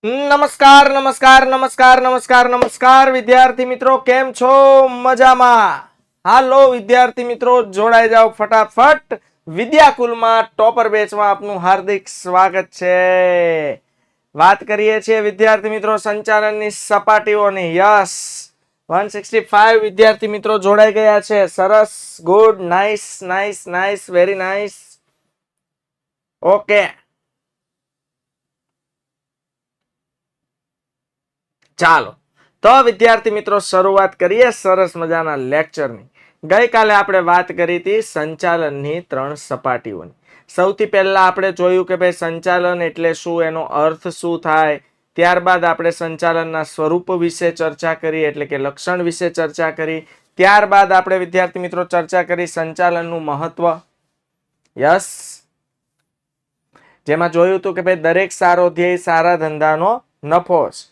નમસ્કાર નમસ્કાર નમસ્કાર નમસ્કાર નમસ્કાર વિદ્યાર્થી મિત્રો, કેમ છો? મજામાં? હાલો વિદ્યાર્થી મિત્રો, જોડાઈ જાઓ ફટાફટ. વિદ્યાકુલમાં ટોપર બેચમાં આપનું હાર્દિક સ્વાગત છે. વાત કરીએ છીએ વિદ્યાર્થી મિત્રો સંચાલનની સપાટીઓની. યસ, 165 વિદ્યાર્થી મિત્રો જોડાઈ ગયા છે. સરસ, good, nice nice nice, very nice. Okay, ચાલો તો વિદ્યાર્થી મિત્રો શરૂઆત કરીએ સરસ મજાના લેક્ચરની. ગઈકાલે આપણે વાત કરી હતી સંચાલનની 3 સપાટીઓની. સૌથી પહેલા આપણે જોયું કે ભાઈ સંચાલન એટલે શું, એનો અર્થ શું થાય. ત્યારબાદ આપણે સંચાલનના સ્વરૂપ વિશે ચર્ચા કરી, એટલે કે લક્ષણ વિશે ચર્ચા કરી. ત્યારબાદ આપણે વિદ્યાર્થી મિત્રો ચર્ચા કરી સંચાલનનું મહત્વ. યસ, જેમાં જોયું હતું કે ભાઈ દરેક સારો ધ્યેય સારા ધંધાનો નફો છે.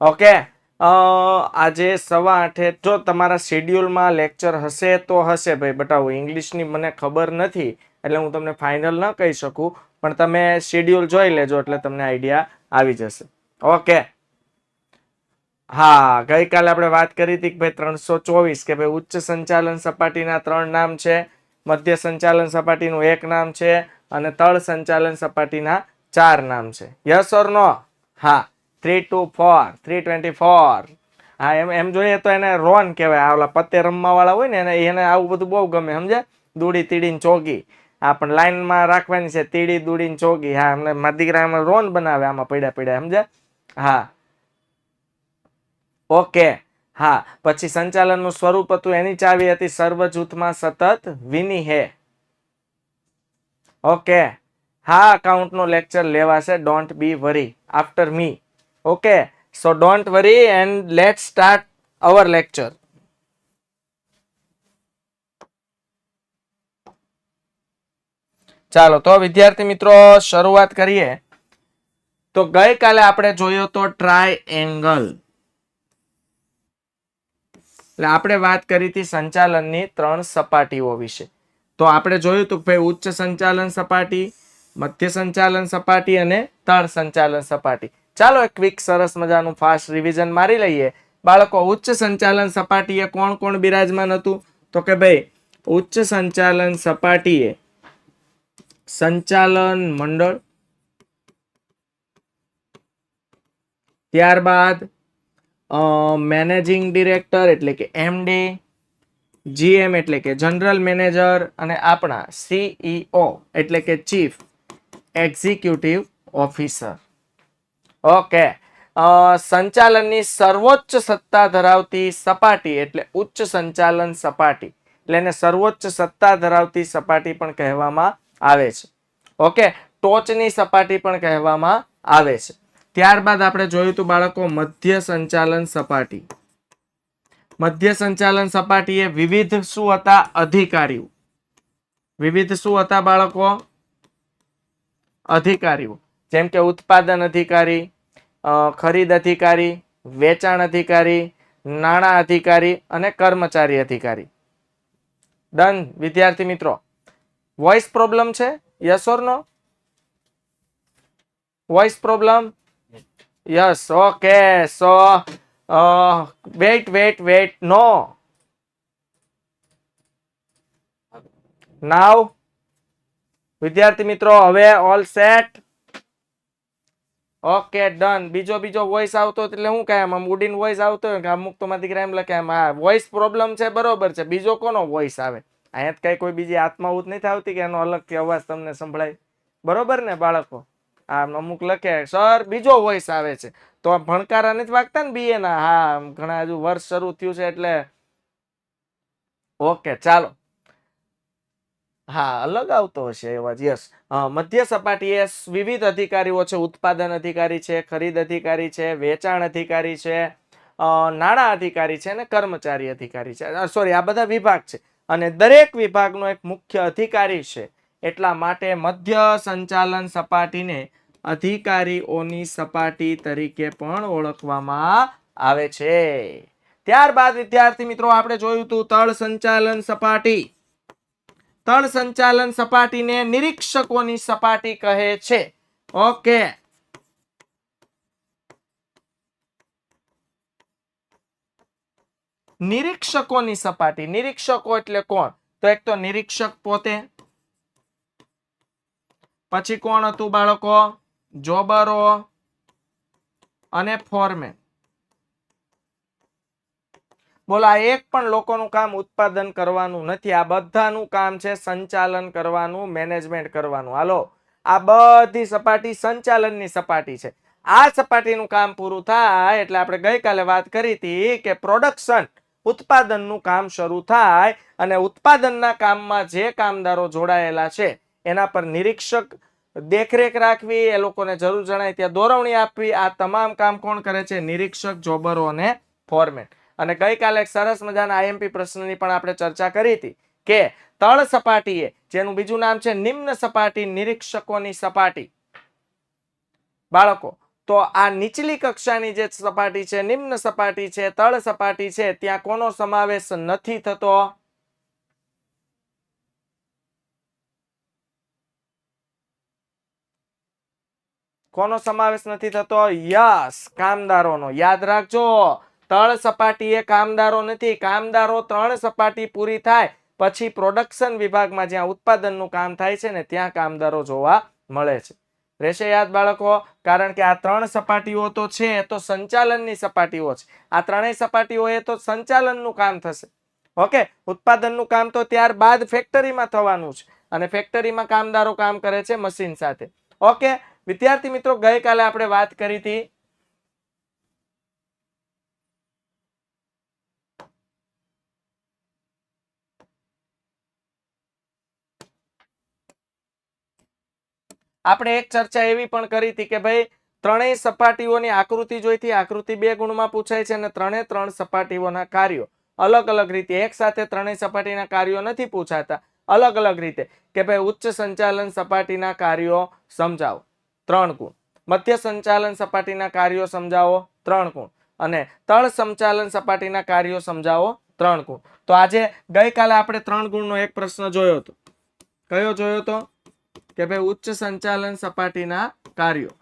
ઓકે, આજે 8:15 જો તમારા શેડ્યુલમાં લેક્ચર હશે તો હશે ભાઈ, બતાવો ઇંગ્લિશની મને ખબર નથી એટલે હું તમને ફાઇનલ ન કહી શકું, પણ તમે શેડ્યુલ જોઈ લેજો એટલે તમને આઈડિયા આવી જશે. ઓકે, હા, ગઈકાલે આપણે વાત કરી હતી કે ભાઈ 324 કે ભાઈ ઉચ્ચ સંચાલન સપાટીના 3 નામ છે, મધ્ય સંચાલન સપાટીનું 1 નામ છે અને તળ સંચાલન સપાટીના 4 નામ છે. યસ ઓર નો? હા, 324 324. હા, એમ જોઈએ તો એને રોન કહેવાય. ઓલા પત્તે રમવા વાળા હોય ને એને આવું બધું બહુ ગમે, સમજે? દૂડી તીડી ચોગી, આ પણ લાઈનમાં રાખવાની છે, તીડી દૂડી ચોગી. હા, અમને મારા દીકરા રોન બનાવે આમાં પડ્યા પડ્યા, સમજે? હા, ઓકે. હા, પછી સંચાલનનું સ્વરૂપ હતું, એની ચાવી હતી સર્વ જૂથમાં સતત વિનિહે. ઓકે, હા, અકાઉન્ટનો લેક્ચર લેવાશે, don't be worry after me. Okay, so don't worry and let's start our lecture. ચાલો તો વિદ્યાર્થી મિત્રો શરૂઆત કરીએ. તો ગઈકાલે આપણે જોયો તો ટ્રાયએંગલ, એટલે આપણે વાત કરી હતી સંચાલનની 3 સપાટીઓ વિશે. તો આપણે જોયું હતું કે ભાઈ ઉચ્ચ સંચાલન સપાટી, મધ્ય સંચાલન સપાટી અને તળ સંચાલન સપાટી. ચાલો એક ક્વિક સરસ મજાનું ફાસ્ટ રિવિઝન મારી લઈએ. બાળકો, ઉચ્ચ સંચાલન સપાટીએ કોણ કોણ બિરાજમાન હતું? તો કે ભાઈ ઉચ્ચ સંચાલન સપાટીએ સંચાલન મંડળ, ત્યારબાદ મેનેજિંગ ડિરેક્ટર એટલે કે એમડી, જીએમ એટલે કે જનરલ મેનેજર અને આપણા સીઈઓ એટલે કે ચીફ એક્ઝિક્યુટિવ ઓફિસર. ઓકે, સંચાલનની સર્વોચ્ચ સત્તા ધરાવતી સપાટી એટલે ઉચ્ચ સંચાલન સપાટી, એટલે એને સર્વોચ્ચ સત્તા ધરાવતી સપાટી પણ કહેવામાં આવે છે. ઓકે, ટોચની સપાટી પણ કહેવામાં આવે છે. ત્યારબાદ આપણે જોયું હતું બાળકો મધ્ય સંચાલન સપાટી. મધ્ય સંચાલન સપાટીએ વિવિધ શું હતા? અધિકારીઓ. વિવિધ શું હતા બાળકો? અધિકારીઓ, જેમ કે ઉત્પાદન અધિકારી, ખરીદ અધિકારી, વેચાણ અધિકારી, નાણાં અધિકારી અને કર્મચારી અધિકારી. ડન વિદ્યાર્થી મિત્રો. વોઇસ પ્રોબ્લેમ છે? Yes or no? Voice problem? Yes. Okay, so wait no. Now વિદ્યાર્થી મિત્રો, હવે ઓલ સેટ? Okay, done. બીજો વોઇસ આવતો એટલે હું કહે આમ ઉડીન વોઇસ આવતો હોય કે અમુક તો મારી દીકરા એમ લખે આમ હા વોઇસ પ્રોબ્લેમ છે, બરોબર છે. બીજો કોનો વોઇસ આવે? અહીંયા કઈ કોઈ બીજી આત્માહુત નથી આવતી કે એનો અલગથી અવાજ તમને સંભળાય? બરોબર ને બાળકો? આમ અમુક લખે સર બીજો વોઇસ આવે છે, તો ભણકારા નથી વાગતા ને બીએ ના? હા, ઘણા હજુ વર્ષ શરૂ થયું છે એટલે. ઓકે, ચાલો. હા, અલગ આવતો હશે અવાજ. યસ. મધ્ય સપાટીએ વિવિધ અધિકારીઓ છે. ઉત્પાદન અધિકારી છે, ખરીદ અધિકારી છે, વેચાણ અધિકારી છે, નાણાં અધિકારી છે અને કર્મચારી અધિકારી છે. સોરી, આ બધા વિભાગ છે અને દરેક વિભાગનો એક મુખ્ય અધિકારી છે. એટલા માટે મધ્ય સંચાલન સપાટીને અધિકારીઓની સપાટી તરીકે પણ ઓળખવામાં આવે છે. ત્યારબાદ વિદ્યાર્થી મિત્રો આપણે જોયું હતું તળ સંચાલન સપાટી. તળ સંચાલન સપાટીને નિરીક્ષકોની સપાટી કહે છે. ઓકે, નિરીક્ષકોની સપાટી. નિરીક્ષકો એટલે કોણ? તો એક તો નિરીક્ષક પોતે, પછી કોણ હતું બાળકો? જોબરો અને ફોરમેન. બોલો, આ એક પણ લોકોનું કામ ઉત્પાદન કરવાનું નથી, આ બધાનું કામ છે સંચાલન કરવાનું, મેનેજમેન્ટ કરવાનું. હાલો, આ બધી સપાટી સંચાલનની સપાટી છે. આ સપાટીનું કામ પૂરું થાય એટલે આપણે ગઈકાલે વાત કરી હતી કે પ્રોડક્શન, ઉત્પાદનનું કામ શરૂ થાય અને ઉત્પાદનના કામમાં જે કામદારો જોડાયેલા છે એના પર નિરીક્ષક દેખરેખ રાખવી, એ લોકોને જરૂર જણાય ત્યાં દોરવણી આપવી. આ તમામ કામ કોણ કરે છે? નિરીક્ષક, જોબરો અને ફોરમેન. અને ગઈકાલે એક સરસ મજાના આઈએમપી પ્રશ્નની પણ આપણે ચર્ચા કરી હતી કે તળ સપાટીએ, જેનું બીજું નામ છે નિમ્ન સપાટી, નિરીક્ષકોની સપાટી. બાળકો, તો આ નીચલી કક્ષાની જે સપાટી છે, નિમ્ન સપાટી છે, તળ સપાટી છે, ત્યાં કોનો સમાવેશ નથી થતો? કોનો સમાવેશ નથી થતો? યસ, કામદારોનો. યાદ રાખજો, તળ સપાટીએ કામદારો નથી. કામદારો 3 સપાટી પૂરી થાય પછી પ્રોડક્શન વિભાગમાં જ્યાં ઉત્પાદનનું કામ થાય છે ને ત્યાં કામદારો જોવા મળે છે. રહેશે યાદ બાળકો? કારણ કે આ 3 સપાટીઓ તો છે એ તો સંચાલનની સપાટીઓ છે. આ ત્રણેય સપાટીઓ એ તો સંચાલનનું કામ થશે. ઓકે, ઉત્પાદનનું કામ તો ત્યારબાદ ફેક્ટરીમાં થવાનું છે અને ફેક્ટરીમાં કામદારો કામ કરે છે મશીન સાથે. ઓકે વિદ્યાર્થી મિત્રો, ગઈકાલે આપણે વાત કરી હતી આપણે એક ચર્ચા એવી પણ કરી હતી કે ભાઈ ત્રણેય સપાટીઓની આકૃતિ જોઈતી. આકૃતિ 2 ગુણમાં પૂછાય છે અને 3 સપાટીઓના કાર્યો અલગ અલગ રીતે, એક સાથે ત્રણેય સપાટીના કાર્યો નથી પૂછાતા, અલગ અલગ રીતે. કે ભાઈ ઉચ્ચ સંચાલન સપાટીના કાર્યો સમજાવો, 3 ગુણ. મધ્ય સંચાલન સપાટીના કાર્યો સમજાવો, 3 ગુણ. અને તળ સંચાલન સપાટીના કાર્યો સમજાવો, 3 ગુણ. તો આજે ગઈકાલે આપણે 3 ગુણનો એક પ્રશ્ન જોયો હતો. કયો જોયો હતો? કે ભાઈ ઉચ્ચ સંચાલન સપાટીના કાર્યો.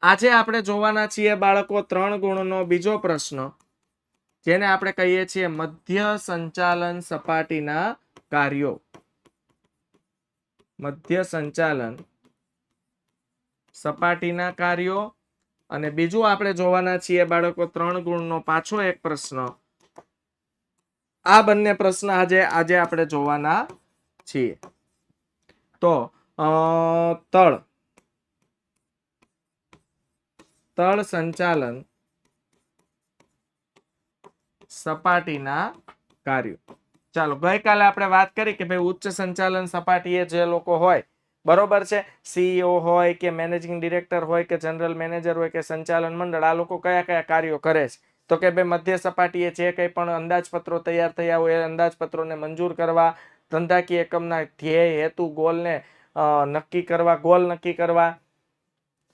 આજે આપણે જોવાના છીએ બાળકો 3 ગુણનો બીજો પ્રશ્ન, જેને આપણે કહીએ છીએ મધ્ય સંચાલન સપાટીના કાર્યો. મધ્ય સંચાલન સપાટીના કાર્યો. અને બીજું આપણે જોવાના છીએ બાળકો 3 ગુણનો પાછો એક પ્રશ્ન. આ બંને પ્રશ્ન આજે આપણે જોવાના છીએ. તો તળ સંચાલન સપાટીના કાર્યો. ચાલો, ગઈકાલે આપણે વાત કરી કે ભાઈ ઉચ્ચ સંચાલન સપાટીએ જે લોકો હોય, બરોબર છે, સીઈઓ હોય કે મેનેજિંગ ડિરેક્ટર હોય કે જનરલ મેનેજર હોય કે સંચાલન મંડળ, આ લોકો કયા કયા કાર્યો કરે છે? તો કે ભાઈ મધ્ય સપાટીએ જે કંઈ પણ અંદાજપત્રો તૈયાર થયા હોય એ અંદાજપત્રોને મંજૂર કરવા, ધંધાકીય એકમના ધ્યેય, હેતુ, ગોલને નક્કી કરવા, ગોલ નક્કી કરવા,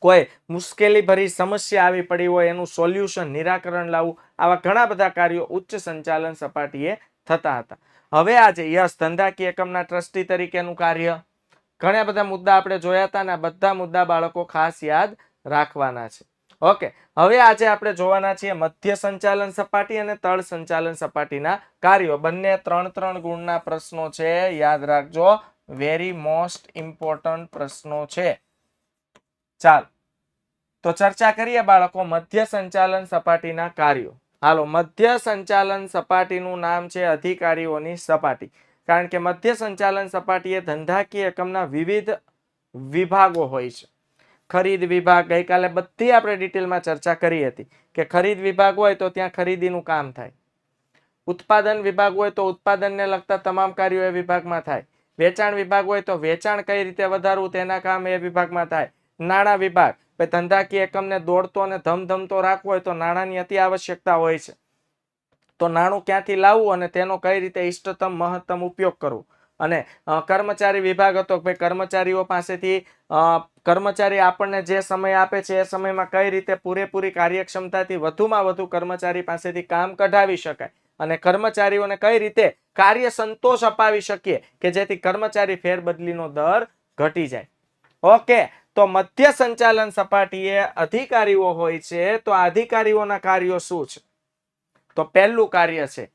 કોઈ મુશ્કેલી ભરી સમસ્યા આવી પડી હોય એનું સોલ્યુશન, નિરાકરણ લાવવું, આવા ઘણા બધા કાર્યો ઉચ્ચ સંચાલન સપાટીએ થતા હતા. હવે આજે યસ, ધંધાકીય એકમના ટ્રસ્ટી તરીકેનું કાર્ય, ઘણા બધા મુદ્દા આપણે જોયા હતા અને આ બધા મુદ્દા બાળકો ખાસ યાદ રાખવાના છે. ઓકે, હવે આજે આપણે જોવાના છીએ મધ્ય સંચાલન સપાટી અને તળ સંચાલન સપાટીના કાર્યો. બંને 3 ગુણના પ્રશ્નો છે, યાદ રાખજો, વેરી મોસ્ટ ઇમ્પોર્ટન્ટ પ્રશ્નો છે. ચાલો તો ચર્ચા કરીએ બાળકો મધ્ય સંચાલન સપાટીના કાર્યો. હાલો, મધ્ય સંચાલન સપાટીનું નામ છે અધિકારીઓની સપાટી, કારણ કે મધ્ય સંચાલન સપાટી એ ધંધાકીય એકમના વિવિધ વિભાગો હોય છે. ખરીદ વિભાગ, ગઈકાલે બધી આપણે ડિટેલમાં ચર્ચા કરી હતી કે ખરીદ વિભાગ હોય તો ત્યાં ખરીદીનું કામ થાય. ઉત્પાદન વિભાગ હોય તો ઉત્પાદનને લગતા તમામ કાર્યો એ વિભાગમાં થાય. વેચાણ વિભાગ હોય તો વેચાણ કઈ રીતે વધારવું તેના કામ એ વિભાગમાં થાય. નાણાં વિભાગ, ધંધાકીય એકમને દોડતો અને ધમધમતો રાખવો હોય તો નાણાંની અતિ આવશ્યકતા હોય છે. તો નાણું ક્યાંથી લાવવું અને તેનો કઈ રીતે ઇષ્ટતમ મહત્તમ ઉપયોગ કરવો. અને કર્મચારી વિભાગ હતો, ભાઈ કર્મચારીઓ પાસેથી કર્મચારી આપણને જે સમય આપે છે એ સમયમાં કઈ રીતે પૂરેપૂરી કાર્યક્ષમતાથી વધુમાં વધુ કર્મચારી પાસેથી કામ કઢાવી શકાય અને કર્મચારીઓને કઈ રીતે કાર્ય સંતોષ અપાવી શકીએ કે જેથી કર્મચારી ફેરબદલીનો દર ઘટી જાય. ઓકે, તો મધ્ય સંચાલન સપાટીએ અધિકારીઓ હોય છે. તો આ અધિકારીઓના કાર્યો શું છે? તો પહેલું કાર્ય છે,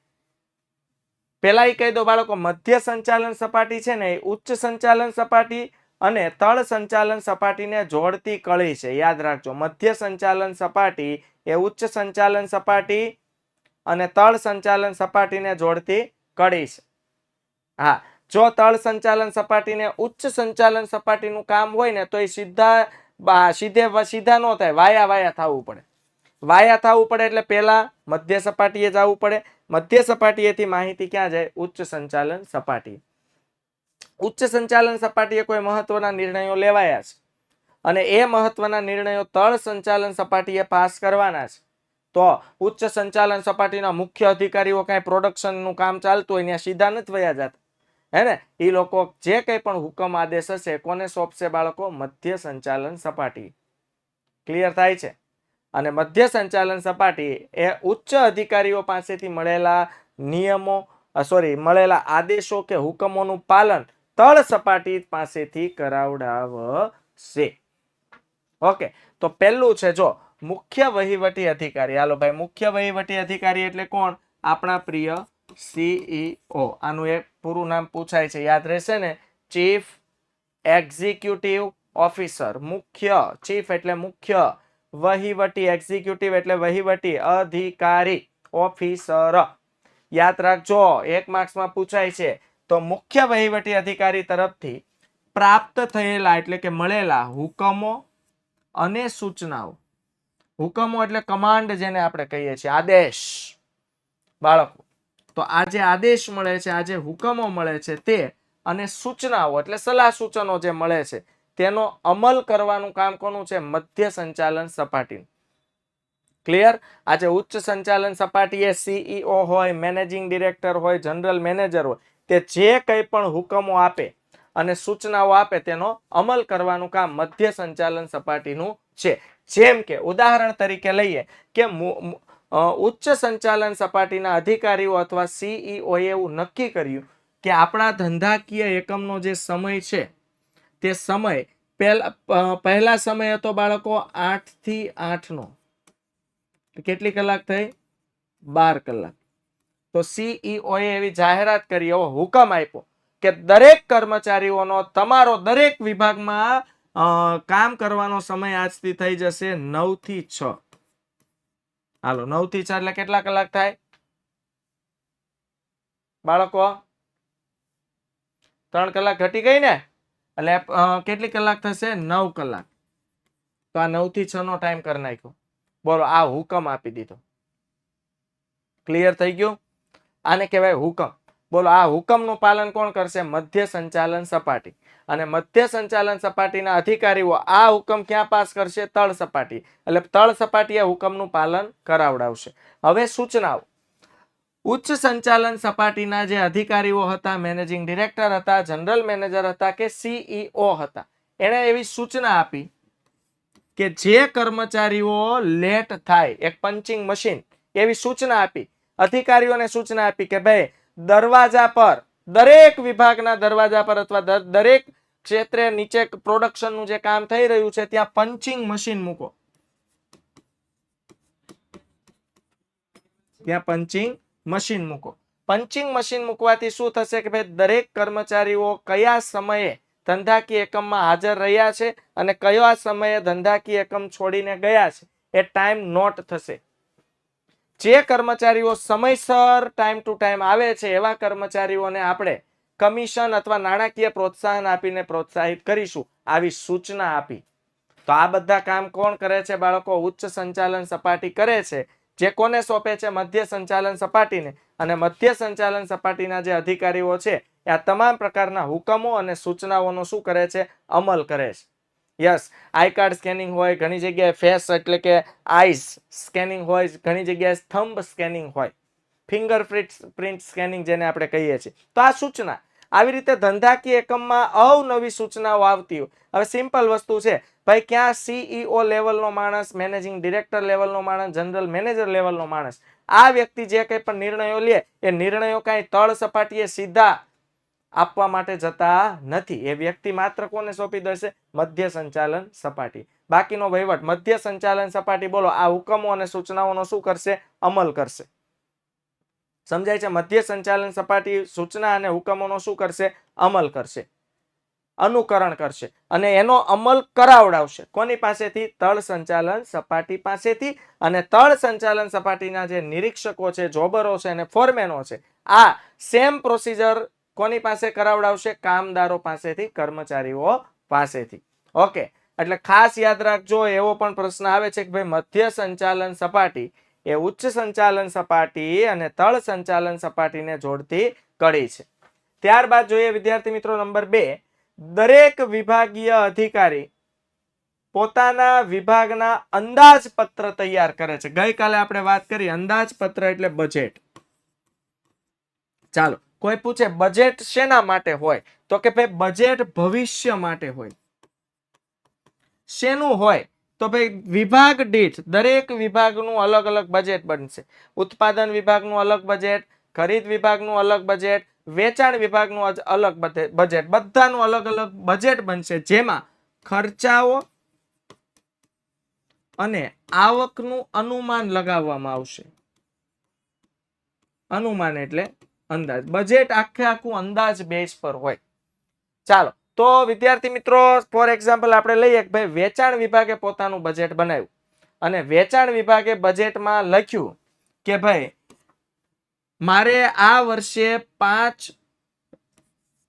પેલા કહી દો બાળકો, મધ્ય સંચાલન સપાટી છે ને એ ઉચ્ચ સંચાલન સપાટી અને તળ સંચાલન સપાટીને જોડતી કળી છે. યાદ રાખજો, મધ્ય સંચાલન સપાટી એ ઉચ્ચ સંચાલન સપાટી અને તળ સંચાલન સપાટીને જોડતી કળી છે. હા, જો તળ સંચાલન સપાટીને ઉચ્ચ સંચાલન સપાટીનું કામ હોય ને તો એ સીધા નો થાય, વાયા થવું પડે. વાયા થવું પડે એટલે પેલા મધ્ય સપાટીએ જવું પડે. મધ્ય સપાટીએથી માહિતી ક્યાં જાય? ઉચ્ચ સંચાલન સપાટી. ઉચ્ચ સંચાલન સપાટીએ કોઈ મહત્વના નિર્ણયો લેવાયા છે અને એ મહત્વના નિર્ણયો તળ સંચાલન સપાટીએ પાસ કરવાના છે. તો ઉચ્ચ સંચાલન સપાટીના મુખ્ય અધિકારીઓ કઈ પ્રોડક્શનનું કામ ચાલતું હોય ત્યાં સીધા નથી વયા જતા, હે ને? એ લોકો જે કંઈ પણ હુકમ આદેશ હશે કોને સોંપશે બાળકો? મધ્ય સંચાલન સપાટી. ક્લિયર થાય છે? અને મધ્ય સંચાલન સપાટી એ ઉચ્ચ અધિકારીઓ પાસેથી મળેલા મળેલા આદેશો કે હુકમોનું પાલન તળ સપાટી પાસેથી કરાવડાવશે. ઓકે, તો પહેલું છે જો મુખ્ય વહીવટી અધિકારી. હાલો ભાઈ, મુખ્ય વહીવટી અધિકારી એટલે કોણ? આપણા પ્રિય CEO. આનું એક પૂરું નામ પૂછાય છે, યાદ રહેશે ને? Chief executive officer. મુખ્ય, ચીફ એટલે મુખ્ય, વહીવટી, એક્ઝિક્યુટિવ એટલે વહીવટી અધિકારી, ઓફિસર. યાદ રાખજો, 1 માર્ક્સમાં પૂછાય છે. તો મુખ્ય વહીવટી અધિકારી તરફથી પ્રાપ્ત થયેલા એટલે કે મળેલા હુકમો અને સૂચનાઓ. હુકમો એટલે કમાન્ડ, જેને આપણે કહીએ છીએ, આદેશ બાળકો. તો આ જે આદેશ મળે છે, આ જે હુકમો મળે છે તે, અને સૂચનાઓ એટલે સલાહ સૂચનો જે મળે છે તેનો અમલ કરવાનું કામ કોનું છે? મધ્ય સંચાલન સપાટી. ક્લિયર? આજે ઉચ્ચ સંચાલન સપાટી એ CEO હોય, મેનેજિંગ ડિરેક્ટર હોય, જનરલ મેનેજર હોય, તે જે કંઈ પણ હુકમો આપે અને સૂચનાઓ આપે તેનો અમલ કરવાનું કામ મધ્ય સંચાલન સપાટીનું છે. જેમ કે ઉદાહરણ તરીકે લઈએ કે ઉચ્ચ સંચાલન સપાટીના અધિકારીઓ અથવા CEO એવું નક્કી કર્યું કે આપણા ધંધાકીય એકમનો જે સમય છે તે સમય પહેલા સમય હતો બાળકો 8 થી 8 નો. કેટલી કલાક થઈ? 12 કલાક. તો CEO એવી જાહેરાત કરી, એવો હુકમ આપ્યો કે દરેક કર્મચારીઓનો તમારો દરેક વિભાગમાં કામ કરવાનો સમય આજથી થઈ જશે 9 થી 6. હાલો, 9 થી 6 એટલે કેટલા કલાક થાય બાળકો? 3 કલાક ઘટી ગઈ ને, એટલે કેટલી કલાક થશે? 9 કલાક. તો આ 9 થી 6 નો ટાઈમ કરી નાખ્યો. બોલો, આ હુકમ આપી દીધો. ક્લિયર થઈ ગયું? આને કહેવાય હુકમ. બોલો, આ હુકમનું પાલન કોણ કરશે? મધ્ય સંચાલન સપાટી. અને મધ્ય સંચાલન સપાટીના અધિકારીઓ આ હુકમ ક્યાં પાસ કરશે? તળ સપાટી. એટલે તળ સપાટી આ હુકમનું પાલન કરાવડાવશે. હવે સૂચનાઓ. ઉચ્ચ સંચાલન સપાટીના જે અધિકારીઓ હતા, મેનેજિંગ ડિરેક્ટર હતા, જનરલ મેનેજર હતા કે CEO હતા, એણે એવી સૂચના આપી કે જે કર્મચારીઓ લેટ થાય, એક પંચિંગ મશીન, એવી સૂચના આપી. અધિકારીઓને સૂચના આપી કે ભાઈ, દરવાજા પર, દરેક વિભાગના દરવાજા પર અથવા દરેક ક્ષેત્રે નીચે પ્રોડક્શનનું જે કામ થઈ રહ્યું છે ત્યાં પંચિંગ મશીન મૂકો. ત્યાં પંચિંગ મશીન મૂકો. પંચિંગ મશીન મૂકવાથી શું થશે કે ભાઈ, દરેક કર્મચારીઓ કયા સમયે ધંધાકીય એકમમાં હાજર રહ્યા છે અને કયા સમયે ધંધાકીય એકમ છોડીને ગયા છે એ ટાઈમ નોટ થશે. જે કર્મચારીઓ સમયસર ટાઈમ ટુ ટાઈમ આવે છે એવા કર્મચારીઓને આપણે કમિશન અથવા નાણાકીય પ્રોત્સાહન આપીને પ્રોત્સાહિત કરીશું, આવી સૂચના આપી. તો આ બધા કામ કોણ કરે છે બાળકો? ઉચ્ચ સંચાલન સપાટી કરે છે. જે કોને સોંપે છે? મધ્ય સંચાલન સપાટીને. અને મધ્ય સંચાલન સપાટીના જે અધિકારીઓ છે એ આ તમામ પ્રકારના હુકમો અને સૂચનાઓનો શું કરે છે? અમલ કરે છે. યસ, આઈ કાર્ડ સ્કેનિંગ હોય, ઘણી જગ્યાએ ફેસ એટલે કે આઈઝ સ્કેનિંગ હોય, ઘણી જગ્યાએ થંબ સ્કેનિંગ હોય, ફિંગર પ્રિન્ટ સ્કેનિંગ જેને આપણે કહીએ છીએ. તો આ સૂચના. આવી રીતે ધંધાકીય એકમમાં અવનવી સૂચનાઓ આવતી હોય. હવે સિમ્પલ વસ્તુ છે ભાઈ, ક્યાં CEO લેવલનો માણસ, મેનેજિંગ ડિરેક્ટર લેવલનો માણસ, જનરલ મેનેજર લેવલનો માણસ, આ વ્યક્તિ જે કંઈ પણ નિર્ણયો લે એ નિર્ણયો કાંઈ તળ સપાટીએ સીધા આપવા માટે જતા નથી. એ વ્યક્તિ માત્ર કોને સોંપી દેશે? મધ્ય સંચાલન સપાટી. બાકીનો વહીવટ મધ્ય સંચાલન સપાટી બોલો આ હુકમો અને સૂચનાઓનો શું કરશે? અમલ કરશે. સમજાય છે? મધ્ય સંચાલન સપાટી સૂચના અને હુકમોનો શું કરશે? અમલ કરશે, અનુકરણ કરશે અને એનો અમલ કરાવડાવશે. કોની પાસેથી? તળ સંચાલન સપાટી પાસેથી. અને તળ સંચાલન સપાટીના જે નિરીક્ષકો છે, જોબરો છે અને ફોરમેનો છે, આ સેમ પ્રોસીજર કોની પાસે કરાવડાવશે? કામદારો પાસેથી, કર્મચારીઓ પાસેથી. ઓકે, એટલે ખાસ યાદ રાખજો. એવો પણ પ્રશ્ન આવે છે કે ભાઈ મધ્ય સંચાલન સપાટી એ ઉચ્ચ સંચાલન સપાટી અને તળ સંચાલન સપાટીને જોડતી કડી છે. ત્યારબાદ જોઈએ વિદ્યાર્થી મિત્રો નંબર 2, દરેક વિભાગીય અધિકારી પોતાના વિભાગના અંદાજપત્ર તૈયાર કરે છે. ગઈકાલે આપણે વાત કરી અંદાજપત્ર એટલે બજેટ. ચાલો, કોઈ પૂછે બજેટ શેના માટે હોય? તો કે ભાઈ બજેટ ભવિષ્ય માટે હોય. શેનું હોય? તો ભાઈ વિભાગ દીઠ દરેક વિભાગનું અલગ અલગ બજેટ બનશે. ઉત્પાદન વિભાગનું અલગ બજેટ, ખરીદ વિભાગનું અલગ બજેટ, વેચાણ વિભાગનું અલગ બજેટ, બધાનું અલગ અલગ બજેટ બનશે, જેમાં ખર્ચાઓ અને આવકનું અનુમાન લગાવવામાં આવશે. અનુમાન એટલે અંદાજ. બજેટ આખે આખું અંદાજ બેઝ પર હોય. ચાલો, તો વિદ્યાર્થી મિત્રો ફોર એક્ઝામ્પલ આપણે લઈએ કે ભાઈ વેચાણ વિભાગે પોતાનું બજેટ બનાવ્યું અને વેચાણ વિભાગે બજેટમાં લખ્યું કે ભાઈ મારે આ વર્ષે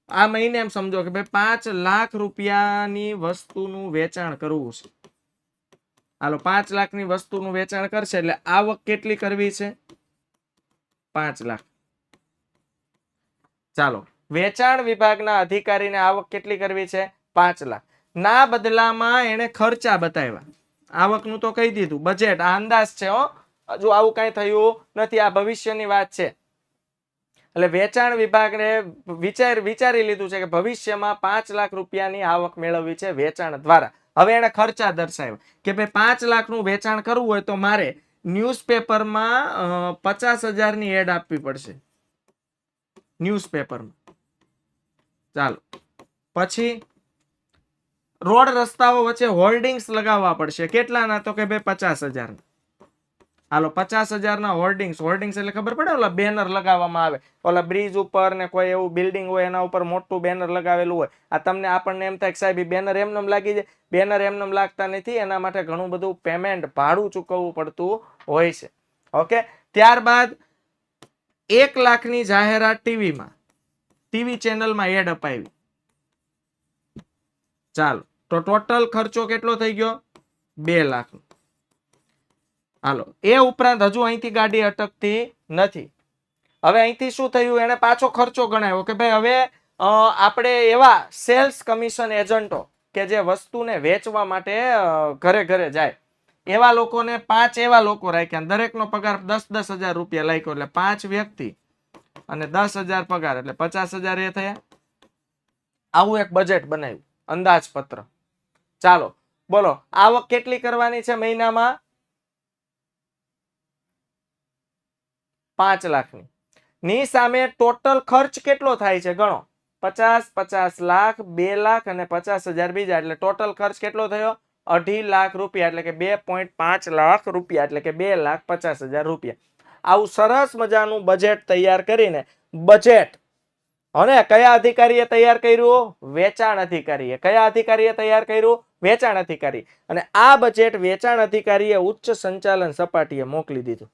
આ મહિને એમ સમજો કે ભાઈ 5 લાખ રૂપિયાની વસ્તુનું વેચાણ કરવું છે. હાલો, 5 લાખની વસ્તુનું વેચાણ કરશે એટલે આવક કેટલી કરવી છે? 5 લાખ. ચાલો, વેચાણ વિભાગના અધિકારીને આવક કેટલી કરવી છે? 5 લાખ. ના બદલામાં એને ખર્ચા બતાવ્યા. આવકનું તો કહી દીધું, બજેટ આ અંદાજ છે હો, હજુ આવું કઈ થયું નથી, આ ભવિષ્યની વાત છે. એટલે વેચાણ વિભાગને વિચારી લીધું છે કે ભવિષ્યમાં 5 લાખ રૂપિયાની આવક મેળવવી છે વેચાણ દ્વારા. હવે એને ખર્ચા દર્શાવ્યા કે ભાઈ 5 લાખનું વેચાણ કરવું હોય તો મારે ન્યૂઝપેપરમાં 50,000ની એડ આપવી પડશે. ન્યૂઝપેપરમાં. ચાલો, પછી રોડ રસ્તાઓ વચ્ચે હોર્ડિંગ્સ લગાવવા પડશે. કેટલાના? તો કે ભાઈ 50,000. હાલો, 50,000ના હોર્ડિંગ્સ. હોર્ડિંગ્સ એટલે ખબર પડે, ઓલા બેનર લગાવવામાં આવે ઓલા બ્રિજ ઉપર ને કોઈ એવું બિલ્ડિંગ હોય એના ઉપર મોટું બેનર લગાવેલું હોય. આ તમને આપણને એમ થાય કે સાહેબ બેનર એમનેમ લાગી જાય. બેનર એમનેમ લાગતા નથી, એના માટે ઘણું બધું પેમેન્ટ, ભાડું ચૂકવવું પડતું હોય છે. ઓકે, ત્યારબાદ 1 લાખની જાહેરાત ટીવીમાં, ટીવી ચેનલમાં એડ અપાવી. ચાલો, તો ટોટલ ખર્ચો કેટલો થઈ ગયો? 2 લાખ. હાલો, એ ઉપરાંત હજુ અહીંથી ગાડી અટકતી નથી. હવે અહીંથી શું થયું? એને પાછો ખર્ચો ગણાવ્યો કે ભાઈ હવે આપણે એવા સેલ્સ કમિશન એજન્ટો કે જે વસ્તુને વેચવા માટે ઘરે ઘરે જાય, એવા લોકોને 5 એવા લોકો રાખ્યા. દરેકનો પગાર 10,000 રૂપિયા લાગ્યો એટલે 5 વ્યક્તિ અને 10,000 પગાર એટલે 50,000 એ થયા. આવું એક બજેટ બનાવ્યું, અંદાજપત્ર. ચાલો બોલો, આવક કેટલી કરવાની છે મહિનામાં? 5 લાખની. ની સામે ટોટલ ખર્ચ કેટલો થાય છે ગણો? 50 લાખ, 2 લાખ અને 50,000 બીજા, એટલે ટોટલ ખર્ચ કેટલો થયો? 2.5 લાખ રૂપિયા, એટલે કે 2.5 લાખ રૂપિયા, એટલે કે 2,50,000 રૂપિયા. આવું સરસ મજાનું બજેટ તૈયાર કરીને, બજેટ અને કયા અધિકારીએ તૈયાર કર્યું? વેચાણ અધિકારીએ. કયા અધિકારીએ તૈયાર કર્યું? વેચાણ અધિકારી. અને આ બજેટ વેચાણ અધિકારીએ ઉચ્ચ સંચાલન સપાટીએ મોકલી દીધું.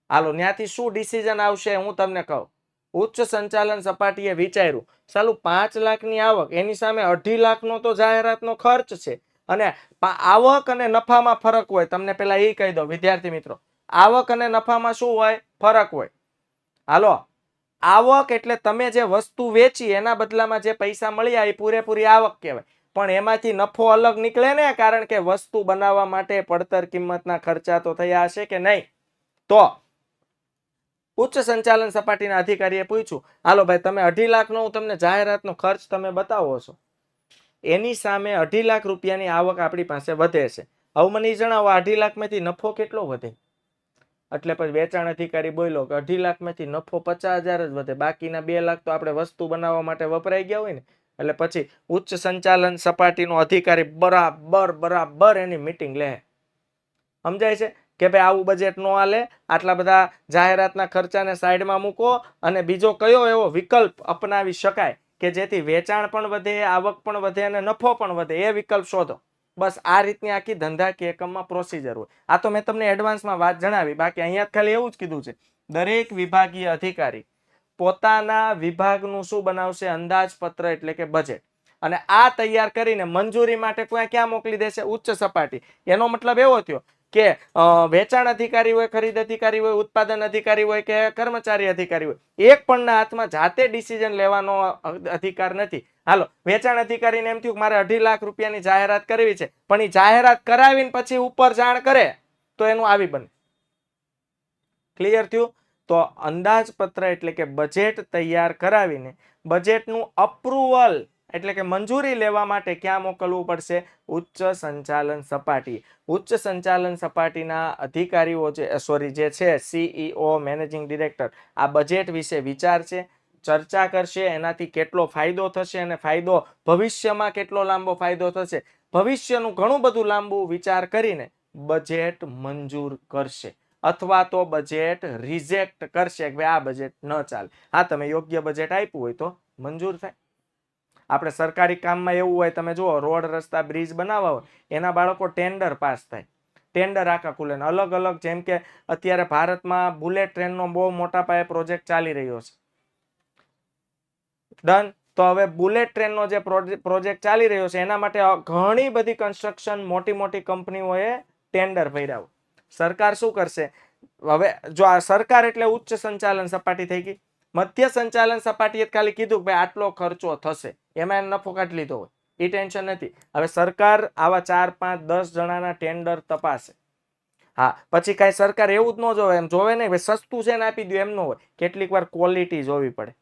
હાલો, ત્યાંથી શું ડિસિઝન આવશે હું તમને કહું. ઉચ્ચ સંચાલન સપાટીએ વિચાર્યું ચાલુ 5 લાખની આવક, એની સામે 2.5 લાખનો તો જાહેરાતનો ખર્ચ છે અને આવક અને નફામાં ફરક હોય. તમને પેલા એ કહી દો વિદ્યાર્થી મિત્રો, આવક અને નફામાં શું હોય? ફરક હોય. હાલો, આવક એટલે તમે જે વસ્તુ વેચી એના બદલામાં જે પૈસા મળ્યા એ પૂરેપૂરી આવક કહેવાય. પણ એમાંથી નફો અલગ નીકળે ને, કારણ કે વસ્તુ બનાવવા માટે પડતર કિંમતના ખર્ચા તો થયા હશે કે નહીં? તો ઉચ્ચ સંચાલન સપાટીના અધિકારીએ પૂછ્યું, હાલો ભાઈ તમે 2.5 લાખનો હું તમને જાહેરાતનો ખર્ચ તમે બતાવો છો, એની સામે 2.5 લાખ રૂપિયાની આવક આપણી પાસે વધે છે. હવે મને જણાવો 2.5 લાખમાંથી નફો કેટલો વધે? એટલે પછી વેચાણ અધિકારી બોલ્યો કે 2.5 લાખમાંથી નફો 50,000 જ વધે, બાકીના 2 લાખ તો આપણે વસ્તુ બનાવવા માટે વપરાઈ ગયા હોય ને. એટલે પછી ઉચ્ચ સંચાલન સપાટીનો અધિકારી બરાબર એની મીટિંગ લે. સમજાય છે કે ભાઈ આવું બજેટ નો હાલે, આટલા બધા જાહેરાતના ખર્ચાને સાઈડમાં મૂકો અને બીજો કયો એવો વિકલ્પ અપનાવી શકાય કે જેથી વેચાણ પણ વધે, આવક પણ વધે અને નફો પણ વધે, એ વિકલ્પ શોધો. બસ આ રીતની આખી ધંધાકીય એકમમાં પ્રોસિજર હોય. આ તો મેં તમને એડવાન્સમાં વાત જણાવી, બાકી અહીંયા ખાલી એવું જ કીધું છે દરેક વિભાગીય અધિકારી પોતાના વિભાગનું શું બનાવશે? અંદાજપત્ર એટલે કે બજેટ. અને આ તૈયાર કરીને મંજૂરી માટે ક્યાં મોકલી દેશે? ઉચ્ચ સપાટી. એનો મતલબ એવો થયો કે વેચાણ અધિકારી હોય, ખરીદ અધિકારી હોય, ઉત્પાદન અધિકારી હોય કે કર્મચારી અધિકારી હોય, એક પણના હાથમાં જાતે ડિસિઝન લેવાનો અધિકાર નથી. હાલો, વેચાણ અધિકારીને એમ થયું કે મારે 2.5 લાખ રૂપિયાની જાહેરાત કરવી છે, પણ એ જાહેરાત કરાવીને પછી ઉપર જાણ કરે તો એનું આવી બને. ક્લિયર થયું? તો અંદાજપત્ર એટલે કે બજેટ તૈયાર કરાવીને બજેટનું અપ્રુવલ એટલે કે મંજૂરી લેવા માટે ક્યાં મોકલવું પડશે? ઉચ્ચ સંચાલન સપાટી. ઉચ્ચ સંચાલન સપાટીના અધિકારીઓ જે છે સીઈઓ, મેનેજિંગ ડિરેક્ટર, આ બજેટ વિશે વિચારશે, ચર્ચા કરશે, એનાથી કેટલો ફાયદો થશે અને ફાયદો ભવિષ્યમાં કેટલો લાંબો ફાયદો થશે, ભવિષ્યનું ઘણું બધું લાંબુ વિચાર કરીને બજેટ મંજૂર કરશે અથવા તો બજેટ રિજેક્ટ કરશે કે આ બજેટ ન ચાલે. હા, તમે યોગ્ય બજેટ આપ્યું હોય તો મંજૂર થાય. આપણે સરકારી કામમાં એવું હોય, તમે જુઓ રોડ, રસ્તા, બ્રિજ બનાવવા હોય, એના બાળકો ટેન્ડર પાસ થાય, ટેન્ડર આખા ખુલે અલગ અલગ. જેમ કે અત્યારે ભારતમાં બુલેટ ટ્રેનનો બહુ મોટા પાયે પ્રોજેક્ટ ચાલી રહ્યો છે. ડન. તો હવે બુલેટ ટ્રેનનો જે પ્રોજેક્ટ ચાલી રહ્યો છે એના માટે ઘણી બધી કન્સ્ટ્રક્શન મોટી મોટી કંપનીઓએ ટેન્ડર ભર્યા. સરકાર શું કરશે? હવે જો આ સરકાર એટલે ઉચ્ચ સંચાલન સપાટી થઈ ગઈ. મધ્ય સંચાલન સપાટીએ ખાલી કીધું કે ભાઈ આટલો ખર્ચો થશે, એમાં નફો કાઢી લીધો હોય, એ ટેન્શન નથી. હવે સરકાર આવા 4, 5, 10 જણાના ટેન્ડર તપાસે. હા, પછી કઈ સરકાર એવું જ ન જોવે, એમ જોવે નહીં સસ્તું છે ને આપી દો, એમ ન હોય. કેટલીક વાર ક્વોલિટી જોવી પડે.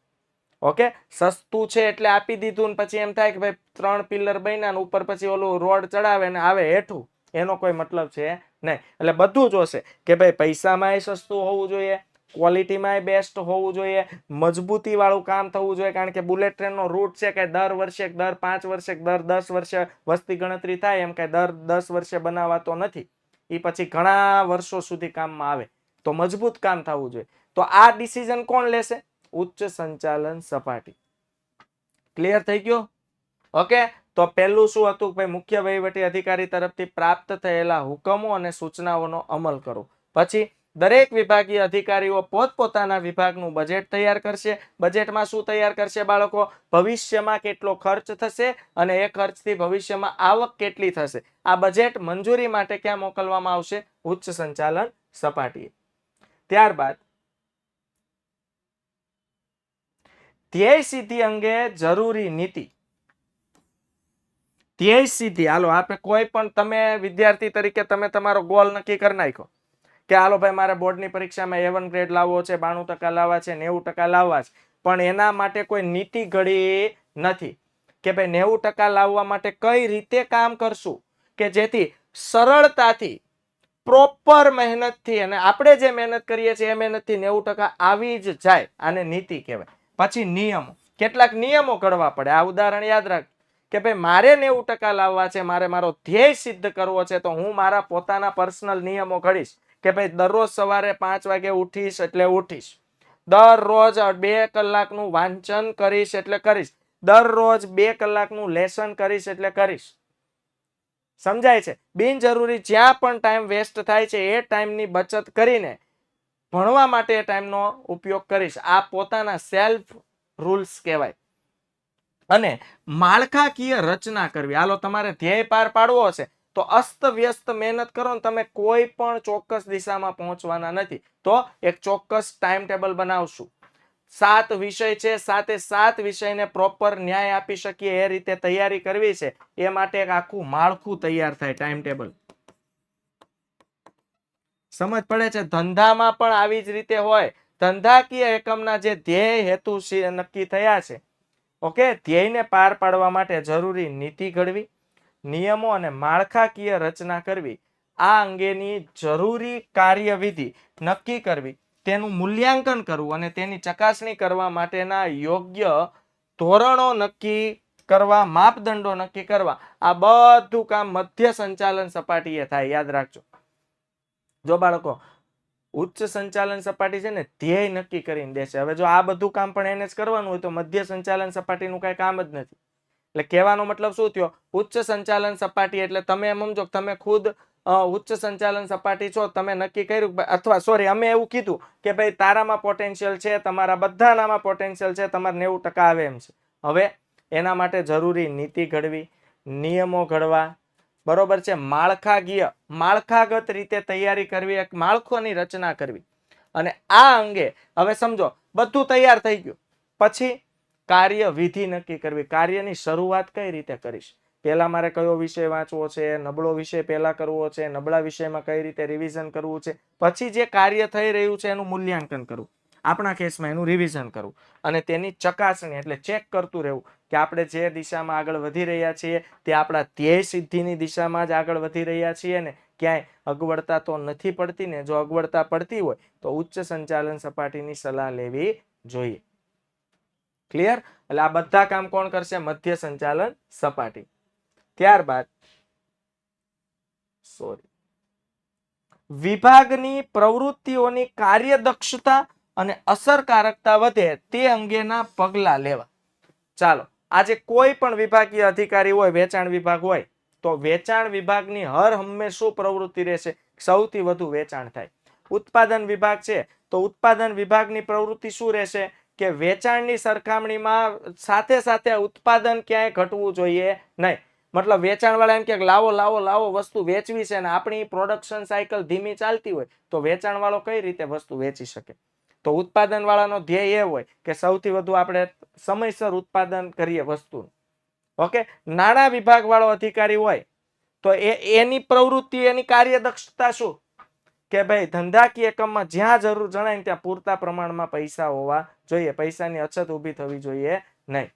ઓકે, સસ્તું છે એટલે આપી દીધું ને પછી એમ થાય કે ભાઈ 3 પિલર બન્યા ને ઉપર પછી ઓલું રોડ ચડાવે ને આવે હેઠું, એનો કોઈ મતલબ છે નહીં. એટલે બધું જોશે કે ભાઈ પૈસામાં સસ્તું હોવું જોઈએ, ક્વોલિટીમાં બેસ્ટ હોવું જોઈએ, મજબૂતી વાળું કામ થવું જોઈએ. કારણ કે બુલેટ ટ્રેનનો રૂટ છે કે દર વર્ષે, દર 5 વર્ષે, દર 10 વર્ષે વસ્તી ગણતરી થાય, એમ કે દર 10 વર્ષે બનાવાતો નથી. એ પછી ઘણા વર્ષો સુધી કામમાં આવે, તો મજબૂત કામ થવું જોઈએ. તો આ ડિસિઝન કોણ લેશે? ઉચ્ચ સંચાલન સપાટી. ક્લિયર થઈ ગયો? ઓકે. તો પહેલું શું હતું? ભાઈ મુખ્ય વહીવટી અધિકારી તરફથી પ્રાપ્ત થયેલા હુકમો અને સૂચનાઓનો અમલ કરો. પછી દરેક વિભાગીય અધિકારીઓ પોતપોતાના વિભાગનું બજેટ તૈયાર કરશે. બજેટમાં શું તૈયાર કરશે બાળકો? ભવિષ્યમાં કેટલો ખર્ચ થશે અને એ ખર્ચથી ભવિષ્યમાં આવક કેટલી થશે. આ બજેટ મંજૂરી માટે ક્યાં મોકલવામાં આવશે? ઉચ્ચ સંચાલન સપાટીએ. ત્યારબાદ ધ્યેય સિદ્ધિ અંગે જરૂરી નીતિ. ધ્યેય સિદ્ધિ, હાલો આપણે કોઈ પણ, તમે વિદ્યાર્થી તરીકે તમે તમારો ગોલ નક્કી કરી નાખો કે હાલો ભાઈ મારે બોર્ડની પરીક્ષામાં A1 ગ્રેડ લાવવો છે, 92% લાવવા છે, 90% લાવવા છે. પણ એના માટે કોઈ નીતિ ઘડી નથી કે ભાઈ 90% લાવવા માટે કઈ રીતે કામ કરશું કે જેથી સરળતાથી પ્રોપર મહેનતથી, અને આપણે જે મહેનત કરીએ છીએ એ મહેનતથી 90% આવી જ જાય. આને નીતિ કહેવાય. પછી નિયમો, કેટલાક નિયમો ઘડવા પડે. આ ઉદાહરણ યાદ રાખ કે ભાઈ મારે 90% લાવવા છે, મારે મારો ધ્યેય સિદ્ધ કરવો છે, તો હું મારા પોતાના પર્સનલ નિયમો ઘડીશ કે ભાઈ દરરોજ સવારે 5 વાગે ઉઠીશ એટલે ઉઠીશ, દરરોજ 2 કલાકનું વાંચન કરીશ એટલે કરીશ, દરરોજ 2 કલાકનું લેસન કરીશ એટલે કરીશ. સમજાય છે? બિનજરૂરી જ્યાં પણ ટાઈમ વેસ્ટ થાય છે એ ટાઈમની બચત કરીને ભણવા માટે ટાઈમનો ઉપયોગ કરીશ. આ પોતાના સેલ્ફ રૂલ્સ કહેવાય. અને માળખાકીય રચના કરવી. હાલો, તમારે ધ્યેય પાર પાડવો હશે તો અસ્ત વ્યસ્ત મહેનત કરો ને તમે કોઈ પણ ચોક્કસ દિશામાં પહોંચવાના નથી. તો એક ચોક્કસ ટાઈમ ટેબલ બનાવશું. 7 વિષય છે, 7 વિષયને પ્રોપર ન્યાય આપી શકીએ એ રીતે તૈયારી કરવી છે. એ માટે એક આખું માળખું તૈયાર થાય, ટાઈમ ટેબલ. સમજ પડે છે? ધંધામાં પણ આવી જ રીતે હોય. ધંધાકીય એકમના જે ધ્યેય હેતુ નક્કી થયા છે, ઓકે, ધ્યેયને પાર પાડવા માટે જરૂરી નીતિ ઘડવી, નિયમો અને માળખાકીય રચના કરવી, આ અંગેની જરૂરી કાર્યવિધિ નક્કી કરવી, તેનું મૂલ્યાંકન કરવું અને તેની ચકાસણી કરવા માટેના યોગ્ય ધોરણો નક્કી કરવા, માપદંડો નક્કી કરવા, આ બધું કામ મધ્ય સંચાલન સપાટીએ થાય. યાદ રાખજો. જો બાળકો, ઉચ્ચ સંચાલન સપાટી છે ને ધ્યેય નક્કી કરીને દેશે. હવે જો આ બધું કામ પણ એને જ કરવાનું હોય તો મધ્ય સંચાલન સપાટીનું કઈ કામ જ નથી. એટલે કહેવાનો મતલબ શું થયો? ઉચ્ચ સંચાલન સપાટી એટલે તમે એમ સમજો તમે ખુદ ઉચ્ચ સંચાલન સપાટી છો, તમે નક્કી કર્યું, અથવા સોરી અમે એવું કીધું કે ભાઈ તારામાં પોટેન્શિયલ છે, તમારા બધાનામાં પોટેન્શિયલ છે, તમારે 90% આવે એમ છે. હવે એના માટે જરૂરી નીતિ ઘડવી, નિયમો ઘડવા, બરોબર છે, માળખાગત રીતે તૈયારી કરવી, એક માળખાની રચના કરવી. અને આ અંગે હવે સમજો બધું તૈયાર થઈ ગયું, પછી કાર્યવિધિ નક્કી કરવી. કાર્યની શરૂઆત કઈ રીતે કરીશ? પહેલા મારે કયો વિષય વાંચવો છે, નબળો વિષય પહેલા કરવો છે, નબળા વિષયમાં કઈ રીતે રિવિઝન કરવું છે, પછી જે કાર્ય થઈ રહ્યું છે એનું મૂલ્યાંકન કરવું, આપણા કેસમાં એનું રિવિઝન કરવું, અને તેની ચકાસણી એટલે ચેક કરતું રહેવું કે આપણે જે દિશામાં આગળ વધી રહ્યા છીએ તે આપણા ધ્યેય સિદ્ધિની દિશામાં જ આગળ વધી રહ્યા છીએ ને ક્યાંય અગવડતા તો નથી પડતી ને? જો અગવડતા પડતી હોય તો ઉચ્ચ સંચાલન સપાટીની સલાહ લેવી જોઈએ. ક્લિયર? એટલે આ બધા કામ કોણ કરશે? મધ્ય સંચાલન સપાટી. ત્યારબાદ વિભાગની પ્રવૃત્તિઓની કાર્યદક્ષતા અને અસરકારકતા વધે તે અંગેના પગલાં લેવા. ચાલો, આજે કોઈ પણ વિભાગીય અધિકારી હોય, વેચાણ વિભાગ હોય, તો વેચાણ વિભાગની હર હંમેશ શું પ્રવૃત્તિ રહેશે? સૌથી વધુ વેચાણ થાય. ઉત્પાદન વિભાગ છે તો ઉત્પાદન વિભાગની પ્રવૃત્તિ શું રહેશે? કે વેચાણની સરખામણીમાં સાથે સાથે ઉત્પાદન ક્યાંય ઘટવું જોઈએ નહીં. મતલબ વેચાણ વાળા એમ કે લાવો લાવો લાવો વસ્તુ વેચવી છે, અને આપણી પ્રોડક્શન સાયકલ ધીમી ચાલતી હોય તો વેચાણ વાળો કઈ રીતે વસ્તુ વેચી શકે? તો ઉત્પાદન વાળાનો ધ્યેય એ હોય કે સૌથી વધુ આપણે સમયસર ઉત્પાદન કરીએ વસ્તુ. ઓકે, નાણાં વિભાગ વાળો અધિકારી હોય તો એની પ્રવૃત્તિ, એની કાર્યદક્ષતા શું? કે ભાઈ ધંધાકીય એકમમાં જ્યાં જરૂર જણાય ત્યાં પૂરતા પ્રમાણમાં પૈસા હોવા જોઈએ, પૈસાની અછત ઊભી થવી જોઈએ નહીં.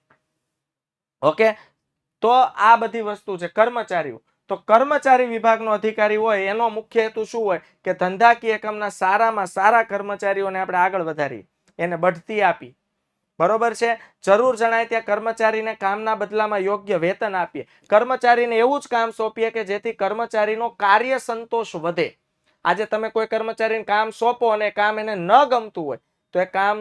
ઓકે, તો આ બધી વસ્તુ છે. કર્મચારીઓ, તો કર્મચારી વિભાગનો અધિકારી હોય એનો મુખ્ય હેતુ શું હોય? કે ધંધાકીય એકમના સારામાં સારા કર્મચારીઓને આપણે આગળ વધારીએ, એને બઢતી આપી, બરોબર છે, જરૂર જણાય ત્યાં કર્મચારીને કામના બદલામાં યોગ્ય વેતન આપીએ, કર્મચારીને એવું જ કામ સોંપીએ કે જેથી કર્મચારીનો કાર્ય સંતોષ વધે. આજે તમે કોઈ કર્મચારીને કામ સોંપો અને કામ એને ન ગમતું હોય તો એ કામ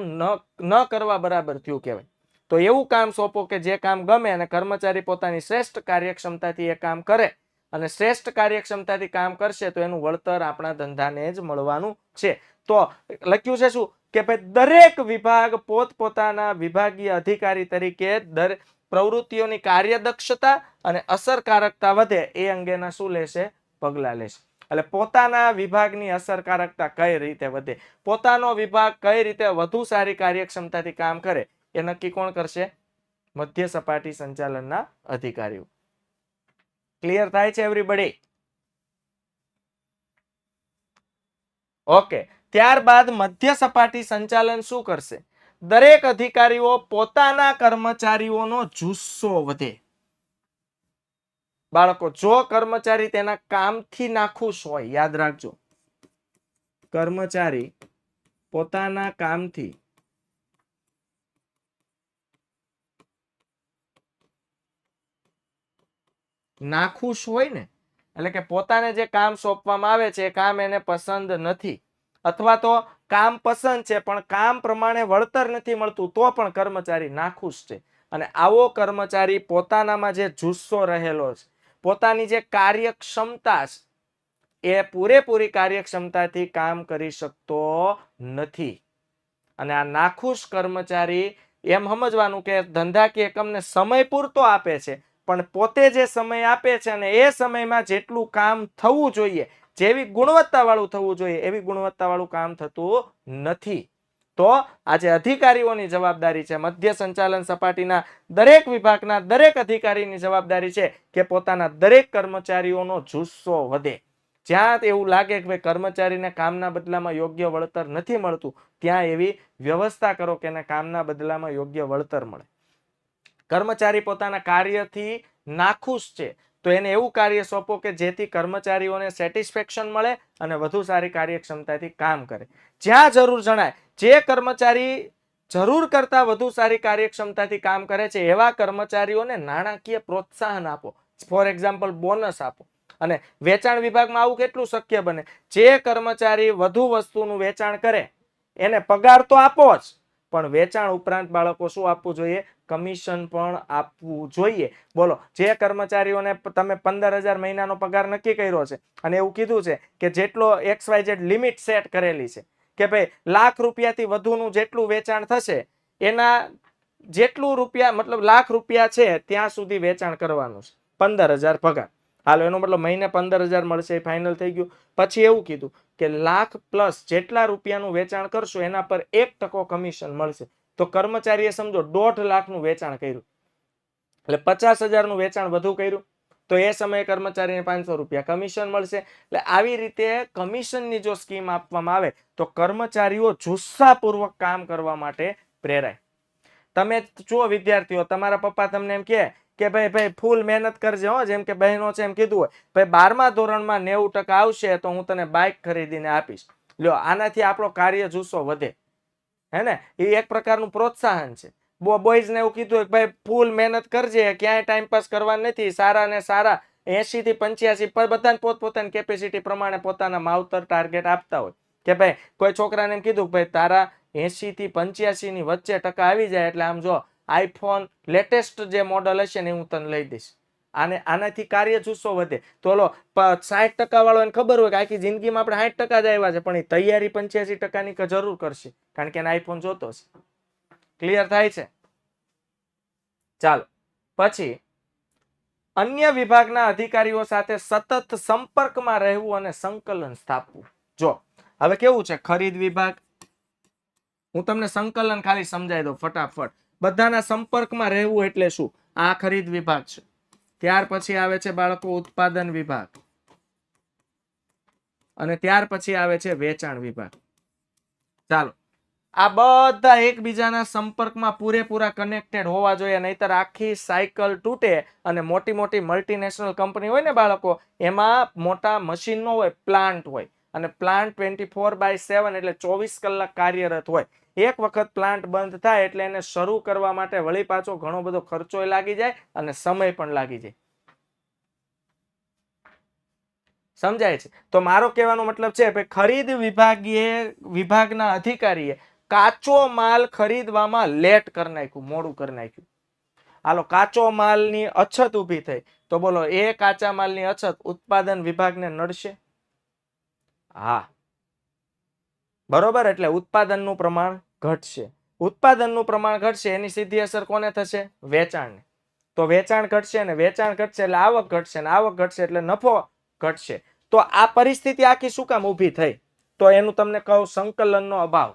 ન કરવા બરાબર થયું કહેવાય. તો એવું કામ સોંપો કે જે કામ ગમે અને કર્મચારી પોતાની શ્રેષ્ઠ કાર્યક્ષમતાથી એ કામ કરે, અને શ્રેષ્ઠ કાર્યક્ષમતાથી કામ કરશે તો એનું વળતર આપણા ધંધાને જ મળવાનું છે. તો લખ્યું છે શું? કે ભાઈ દરેક વિભાગ પોતપોતાના વિભાગીય અધિકારી તરીકે પ્રવૃત્તિઓની કાર્યદક્ષતા અને અસરકારકતા વધે એ અંગેના શું લેશે? પગલાં લેશે. એટલે પોતાના વિભાગની અસરકારકતા કઈ રીતે વધે, પોતાનો વિભાગ કઈ રીતે વધુ સારી કાર્યક્ષમતાથી કામ કરે, એ નક્કી કોણ કરશે? મધ્ય સપાટી સંચાલનના અધિકારીઓ. ક્લિયર થાય છે એવરીબડી? ઓકે, ત્યારબાદ મધ્ય સપાટી સંચાલન શું કરશે? દરેક અધિકારીઓ પોતાના કર્મચારીઓનો જુસ્સો વધે. બાળકો, જો કર્મચારી તેના કામથી નાખુશ હોય, યાદ રાખજો, કર્મચારી પોતાના કામથી નાખુશ હોય ને, એટલે કે પોતાને જે કામ સોંપવામાં આવે છે એ કામ એને પસંદ નથી, અથવા તો કામ પસંદ છે પણ કામ પ્રમાણે વળતર નથી મળતું, તો પણ કર્મચારી નાખુશ છે. અને આવો કર્મચારી પોતાનામાં જે જુસ્સો રહેલો છે, પોતાની જે કાર્યક્ષમતા છે, એ પૂરેપૂરી કાર્યક્ષમતાથી કામ કરી શકતો નથી. અને આ નાખુશ કર્મચારી એમ સમજવાનું કે ધંધાકીય એકમને સમય પૂરતો આપે છે, પણ પોતે જે સમય આપે છે અને એ સમયમાં જેટલું કામ થવું જોઈએ, જેવી ગુણવત્તા વાળું થવું જોઈએ એવી ગુણવત્તા વાળું કામ થતું નથી. તો આજે અધિકારીઓની જવાબદારી છે, મધ્ય સંચાલન સપાટીના દરેક વિભાગના દરેક અધિકારીની જવાબદારી છે કે પોતાના દરેક કર્મચારીઓનો જુસ્સો વધે. જ્યાં એવું લાગે કે ભાઈ કર્મચારીને કામના બદલામાં યોગ્ય વળતર નથી મળતું, ત્યાં એવી વ્યવસ્થા કરો કે એને કામના બદલામાં યોગ્ય વળતર મળે. કર્મચારી પોતાના કાર્યથી નાખુશ છે તો એને એવું કાર્ય સોંપો કે જેથી કર્મચારીઓને સેટિસ્ફેક્શન મળે અને વધુ સારી કાર્યક્ષમતાથી કામ કરે. જ્યાં જરૂર જણાય, જે કર્મચારી જરૂર કરતા વધુ સારી કાર્યક્ષમતાથી કામ કરે છે એવા કર્મચારીઓને નાણાકીય પ્રોત્સાહન આપો. ફોર એક્ઝામ્પલ બોનસ આપો. અને વેચાણ વિભાગમાં આવું કેટલું શક્ય બને? જે કર્મચારી વધુ વસ્તુનું વેચાણ કરે એને પગાર તો આપો જ, પણ વેચાણ ઉપરાંત બાળકો શું આપવું જોઈએ? કમિશન પણ આપવું જોઈએ. બોલો, જે કર્મચારીઓને તમે 15,000 મહિનાનો પગાર નક્કી કર્યો છે અને એવું કીધું છે કે જેટલો XYZ લિમિટ સેટ કરેલી છે કે ભાઈ ₹1,00,000થી વધુનું જેટલું વેચાણ થશે એના જેટલું રૂપિયા, મતલબ ₹1,00,000 છે ત્યાં સુધી વેચાણ કરવાનું છે, 15,000 પગાર. હાલો, એનો મતલબ મહિને 15,000 મળશે, ફાઇનલ થઈ ગયું. પછી એવું કીધું કે ₹1,00,000+ જેટલા રૂપિયાનું વેચાણ કરશો એના પર 1% કમિશન મળશે. તો કર્મચારીએ સમજો 1,50,000નું વેચાણ કર્યું એટલે 50,000નું વેચાણ વધુ કર્યું તો એ સમયે કર્મચારીને ₹500 કમિશન મળશે. એટલે આવી રીતે કમિશનની જો સ્કીમ આપવામાં આવે તો કર્મચારીઓ જુસ્સાપૂર્વક કામ કરવા માટે પ્રેરાય. તમે જુઓ વિદ્યાર્થીઓ, તમારા પપ્પા તમને એમ કે ભાઈ ફૂલ મહેનત કરજે હો, જેમ કે બહેનો છે એમ કીધું હોય ભાઈ 12મા ધોરણમાં 90% આવશે તો હું તને બાઇક ખરીદીને આપીશ. લ્યો, આનાથી આપણો કાર્ય જુસ્સો વધે, હે ને? એ એક પ્રકારનું પ્રોત્સાહન છે. બોયઝને એવું કીધું કે ભાઈ ફૂલ મહેનત કરજે, ક્યાંય ટાઈમ પાસ કરવા નથી, સારા ને સારા 80 થી 85 બધાને પોતપોતાની કેપેસિટી પ્રમાણે પોતાના માવતર ટાર્ગેટ આપતા હોય કે ભાઈ કોઈ છોકરાને એમ કીધું ભાઈ તારા 80 થી 85 ની વચ્ચે ટકા આવી જાય એટલે આમ જો આઈફોન લેટેસ્ટ જે મોડલ હશે ને હું તને લઈ દઈશ. આનાથી કાર્ય જુસ્સો વધે. તો ઓલો 60% વાળો એને ખબર હોય કે આખી જિંદગીમાં આપણે 60% જ આવ્યા છે, પણ એ તૈયારી 85%ની જરૂર કરશે કારણ કે એને આઈફોન જોતો છે. ક્લિયર થાય છે? ચાલો, પછી અન્ય વિભાગના અધિકારીઓ સાથે સતત સંપર્કમાં રહેવું અને સંકલન સ્થાપવું. જો હવે કેવું છે, ખરીદ વિભાગ, હું તમને સંકલન ખાલી સમજાવી દઉં ફટાફટ. બધાના સંપર્કમાં રહેવું એટલે શું? આ ખરીદ વિભાગ છે, ત્યાર પછી આવે છે બાળકો ઉત્પાદન વિભાગ, અને ત્યાર પછી આવે છે વેચાણ વિભાગ. ચાલો, આ બધા એકબીજાના સંપર્કમાં પૂરેપૂરા કનેક્ટેડ હોવા જોઈએ, નહીતર આખી સાયકલ તૂટે. અને મોટી મોટી મલ્ટીનેશનલ કંપની હોય ને બાળકો, એમાં મોટા મશીન નો હોય, પ્લાન્ટ હોય, અને પ્લાન્ટ 24/7 એટલે 24 કલાક કાર્યરત હોય. એક વખત પ્લાન્ટ બંધ થાય એટલે એને શરૂ કરવા માટે વળી પાછો ઘણો બધો ખર્ચો લાગી જાય અને સમય પણ લાગી જાય. સમજાય છે? તો મારો કહેવાનો મતલબ છે કે ખરીદ વિભાગના અધિકારીએ કાચો માલ ખરીદવામાં લેટ કરી નાખ્યું, મોડું કરી નાખ્યું. હાલો, કાચો માલની અછત ઊભી થઈ તો બોલો, એ કાચા માલની અછત ઉત્પાદન વિભાગને નડશે? હા, બરોબર. એટલે ઉત્પાદનનું પ્રમાણ ઘટશે. ઉત્પાદનનું પ્રમાણ ઘટશે એની સીધી અસર કોને થશે? વેચાણને. તો વેચાણ ઘટશે ને વેચાણ ઘટશે એટલે આવક ઘટશે ને આવક ઘટશે એટલે નફો ઘટશે. તો આ પરિસ્થિતિ આખી શું કામ ઊભી થઈ? તો એનું તમને કહું, સંકલનનો અભાવ.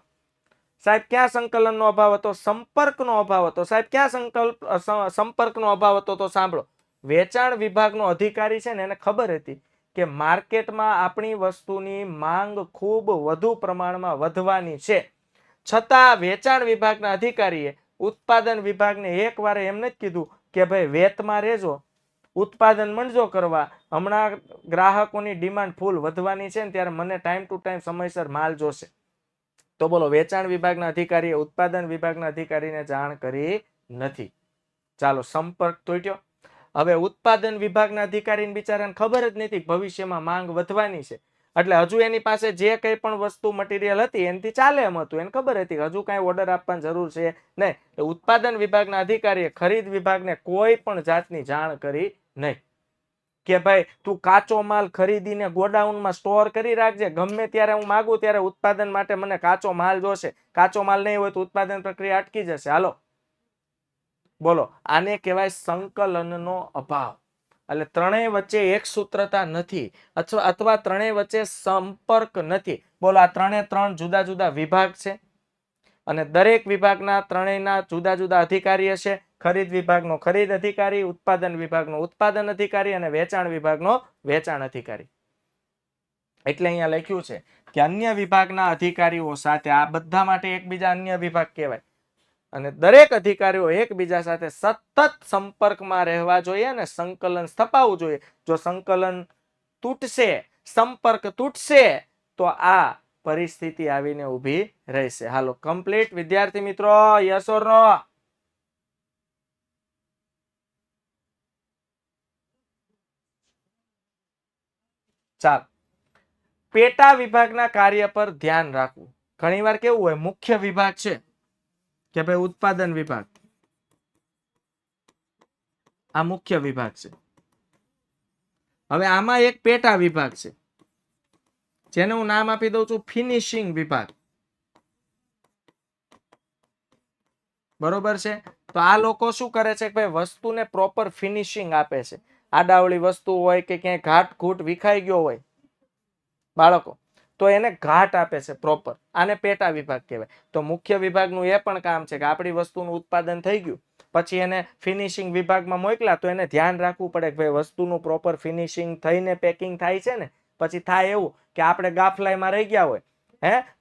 સાહેબ, ક્યાં સંકલનનો અભાવ હતો? સંપર્કનો અભાવ હતો. સાહેબ, ક્યાં સંપર્કનો અભાવ હતો? તો સાંભળો, વેચાણ વિભાગનો અધિકારી છે ને એને ખબર હતી કે માર્કેટમાં આપણી વસ્તુની માંગ ખૂબ વધુ પ્રમાણમાં વધવાની છે, છતાં વેચાણ વિભાગના અધિકારીએ ઉત્પાદન વિભાગને એકવાર એમ નથી કીધું કે ભાઈ વેતમાં રહેજો, ઉત્પાદન મંડજો કરવા, હમણાં ગ્રાહકોની ડિમાન્ડ ફૂલ વધવાની છે ને ત્યારે મને ટાઈમ ટુ ટાઈમ સમયસર માલ જોશે. તો બોલો, વેચાણ વિભાગના અધિકારીએ ઉત્પાદન વિભાગના અધિકારીને જાણ કરી નથી. ચાલો, સંપર્ક તૂટ્યો. હવે ઉત્પાદન વિભાગના અધિકારીને બિચારાને ખબર જ નથી ભવિષ્યમાં માંગ વધવાની છે, એટલે હજુ એની પાસે જે કંઈ પણ વસ્તુ મટીરિયલ હતી એનાથી ચાલે એમ હતું. એને ખબર હતી હજુ કાંઈ ઓર્ડર આપવાની જરૂર છે નહીં. ઉત્પાદન વિભાગના અધિકારીએ ખરીદ વિભાગને કોઈ પણ જાતની જાણ કરી નહીં કે ભાઈ તું કાચો માલ ખરીદીને ગોડાઉનમાં સ્ટોર કરી રાખજે, ગમે ત્યારે હું માગું ત્યારે ઉત્પાદન માટે મને કાચો માલ જોશે. કાચો માલ નહીં હોય તો ઉત્પાદન પ્રક્રિયા અટકી જશે. હાલો, બોલો, આને કહેવાય સંકલનનો અભાવ. એટલે ત્રણેય વચ્ચે એક સૂત્રતા નથી, અથવા ત્રણેય વચ્ચે સંપર્ક નથી. બોલો, આ ત્રણ જુદા જુદા વિભાગ છે અને દરેક વિભાગના ત્રણેયના જુદા જુદા અધિકારી હશે. ખરીદ વિભાગનો ખરીદ અધિકારી, ઉત્પાદન વિભાગનો ઉત્પાદન અધિકારી અને વેચાણ વિભાગનો વેચાણ અધિકારી. એટલે અહીંયા લખ્યું છે કે અન્ય વિભાગના અધિકારીઓ સાથે, આ બધા માટે એકબીજા અન્ય વિભાગ કહેવાય, અને દરેક અધિકારીઓ એકબીજા સાથે સતત સંપર્કમાં રહેવા જોઈએ અને સંકલન સ્થપાવવું જોઈએ. જો સંકલન તૂટશે, સંપર્ક તૂટશે, તો આ પરિસ્થિતિ આવીને ઊભી રહેશે. હાલો કમ્પ્લીટ વિદ્યાર્થી મિત્રો, યસ ઓર નો? ચાલ, પેટા વિભાગના કાર્ય પર ધ્યાન રાખવું. ઘણીવાર કેવું હોય, મુખ્ય વિભાગ છે કે ભાઈ ઉત્પાદન વિભાગ, આ મુખ્ય વિભાગ છે. હવે આમાં એક પેટા વિભાગ છે જેને હું નામ આપી દઉં છું ફિનિશિંગ વિભાગ. બરોબર છે? તો આ લોકો શું કરે છે કે ભાઈ વસ્તુને પ્રોપર ફિનિશિંગ આપે છે. આડાવળી વસ્તુ હોય કે ક્યાંય ઘાટ ઘૂટ વિખાઈ ગયો હોય બાળકો, તો એને ઘાટ આપે છે પ્રોપર. આને પેટા વિભાગ કહેવાય. તો મુખ્ય વિભાગનું એ પણ કામ છે કે આપણી વસ્તુનું ઉત્પાદન થઈ ગયું, પછી એને ફિનિશિંગ વિભાગમાં મોકલા તો એને ધ્યાન રાખવું પડે કે ભાઈ વસ્તુનું પ્રોપર ફિનિશિંગ થઈને પેકિંગ થાય છે ને. પછી થાય એવું કે આપણે ગાફલાઈમાં રહી ગયા હોય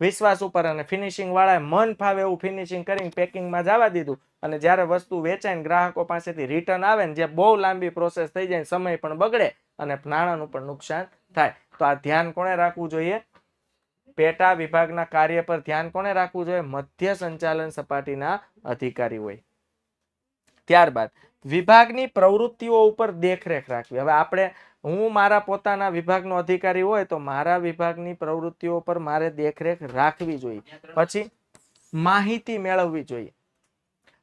વિશ્વાસ ઉપર, અને ફિનિશિંગ વાળાએ મન ફાવે એવું ફિનિશિંગ કરીને પેકિંગમાં જવા દીધું, અને જ્યારે વસ્તુ વેચાઈને ગ્રાહકો પાસેથી રિટર્ન આવે ને, જે બહુ લાંબી પ્રોસેસ થઈ જાય, સમય પણ બગડે અને નાણાંનું પણ નુકસાન થાય. તો આ ધ્યાન કોણે રાખવું જોઈએ? પેટા વિભાગના કાર્ય પર ધ્યાન કોણે રાખવું જોઈએ? મધ્ય સંચાલન સપાટીના અધિકારી હોય. ત્યારબાદ વિભાગની પ્રવૃત્તિઓ ઉપર દેખરેખ રાખવી. હવે આપણે, હું મારા પોતાના વિભાગનો અધિકારી હોય તો મારા વિભાગની પ્રવૃત્તિઓ પર મારે દેખરેખ રાખવી જોઈએ. પછી માહિતી મેળવવી જોઈએ,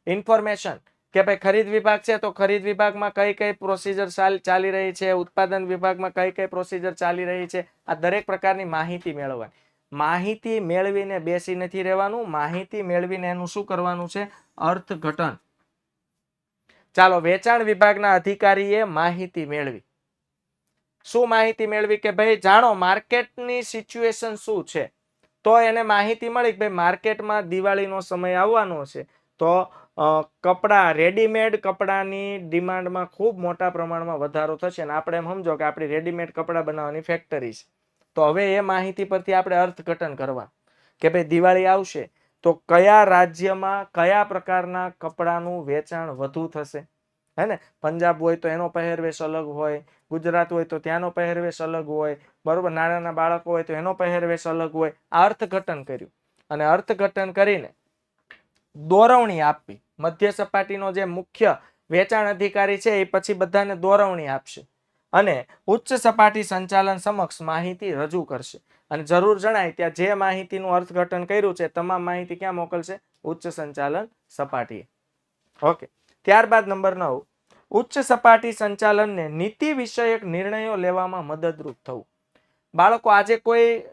ઇન્ફોર્મેશન, કે ભાઈ ખરીદ વિભાગ છે તો ખરીદ વિભાગમાં કઈ કઈ પ્રોસિજર ચાલી રહી છે, ઉત્પાદન વિભાગમાં કઈ કઈ પ્રોસિજર ચાલી રહી છે, આ દરેક પ્રકારની માહિતી મેળવવાની. માહિતી મેળવીને બેસી નથી રહેવાનું, માહિતી મેળવીને એનું શું કરવાનું છે? અર્થઘટન. ચાલો, વેચાણ વિભાગના અધિકારીએ માહિતી મેળવી. શું માહિતી મેળવી? કે ભાઈ જાણો માર્કેટની સિચ્યુએશન શું છે. તો એને માહિતી મળી કે ભાઈ માર્કેટમાં દિવાળીનો સમય આવવાનો છે, તો કપડા, રેડીમેડ કપડાની ડિમાન્ડમાં ખૂબ મોટા પ્રમાણમાં વધારો થશે. અને આપણે એમ સમજો કે આપણી રેડીમેડ કપડા બનાવવાની ફેક્ટરી છે. તો હવે એ માહિતી પરથી આપણે અર્થઘટન કરવા કે ભાઈ દિવાળી આવશે તો કયા રાજ્યમાં કયા પ્રકારના કપડાનું વેચાણ વધુ થશે. હે ને? પંજાબ હોય તો એનો પહેરવેશ અલગ હોય, ગુજરાત હોય તો ત્યાંનો પહેરવેશ અલગ હોય, બરોબર, નાના બાળકો હોય તો એનો પહેરવેશ અલગ હોય. આ અર્થઘટન કર્યું, અને અર્થઘટન કરીને દોરવણી આપવી. મધ્ય સપાટીનો જે મુખ્ય વેચાણ અધિકારી છે એ પછી બધાને દોરવણી આપશે અને ઉચ્ચ સપાટી સંચાલન સમક્ષ માહિતી રજૂ કરશે. અને જરૂર જણાય ત્યાં જે માહિતીનું અર્થઘટન કર્યું છે તમામ માહિતી ક્યાં મોકલશે? ઉચ્ચ સંચાલન સપાટીએ. ઓકે. ત્યારબાદ નંબર 9, ઉચ્ચ સપાટી સંચાલનને નીતિ વિષયક નિર્ણયો લેવામાં મદદરૂપ થવું. બાળકો, આજે કોઈ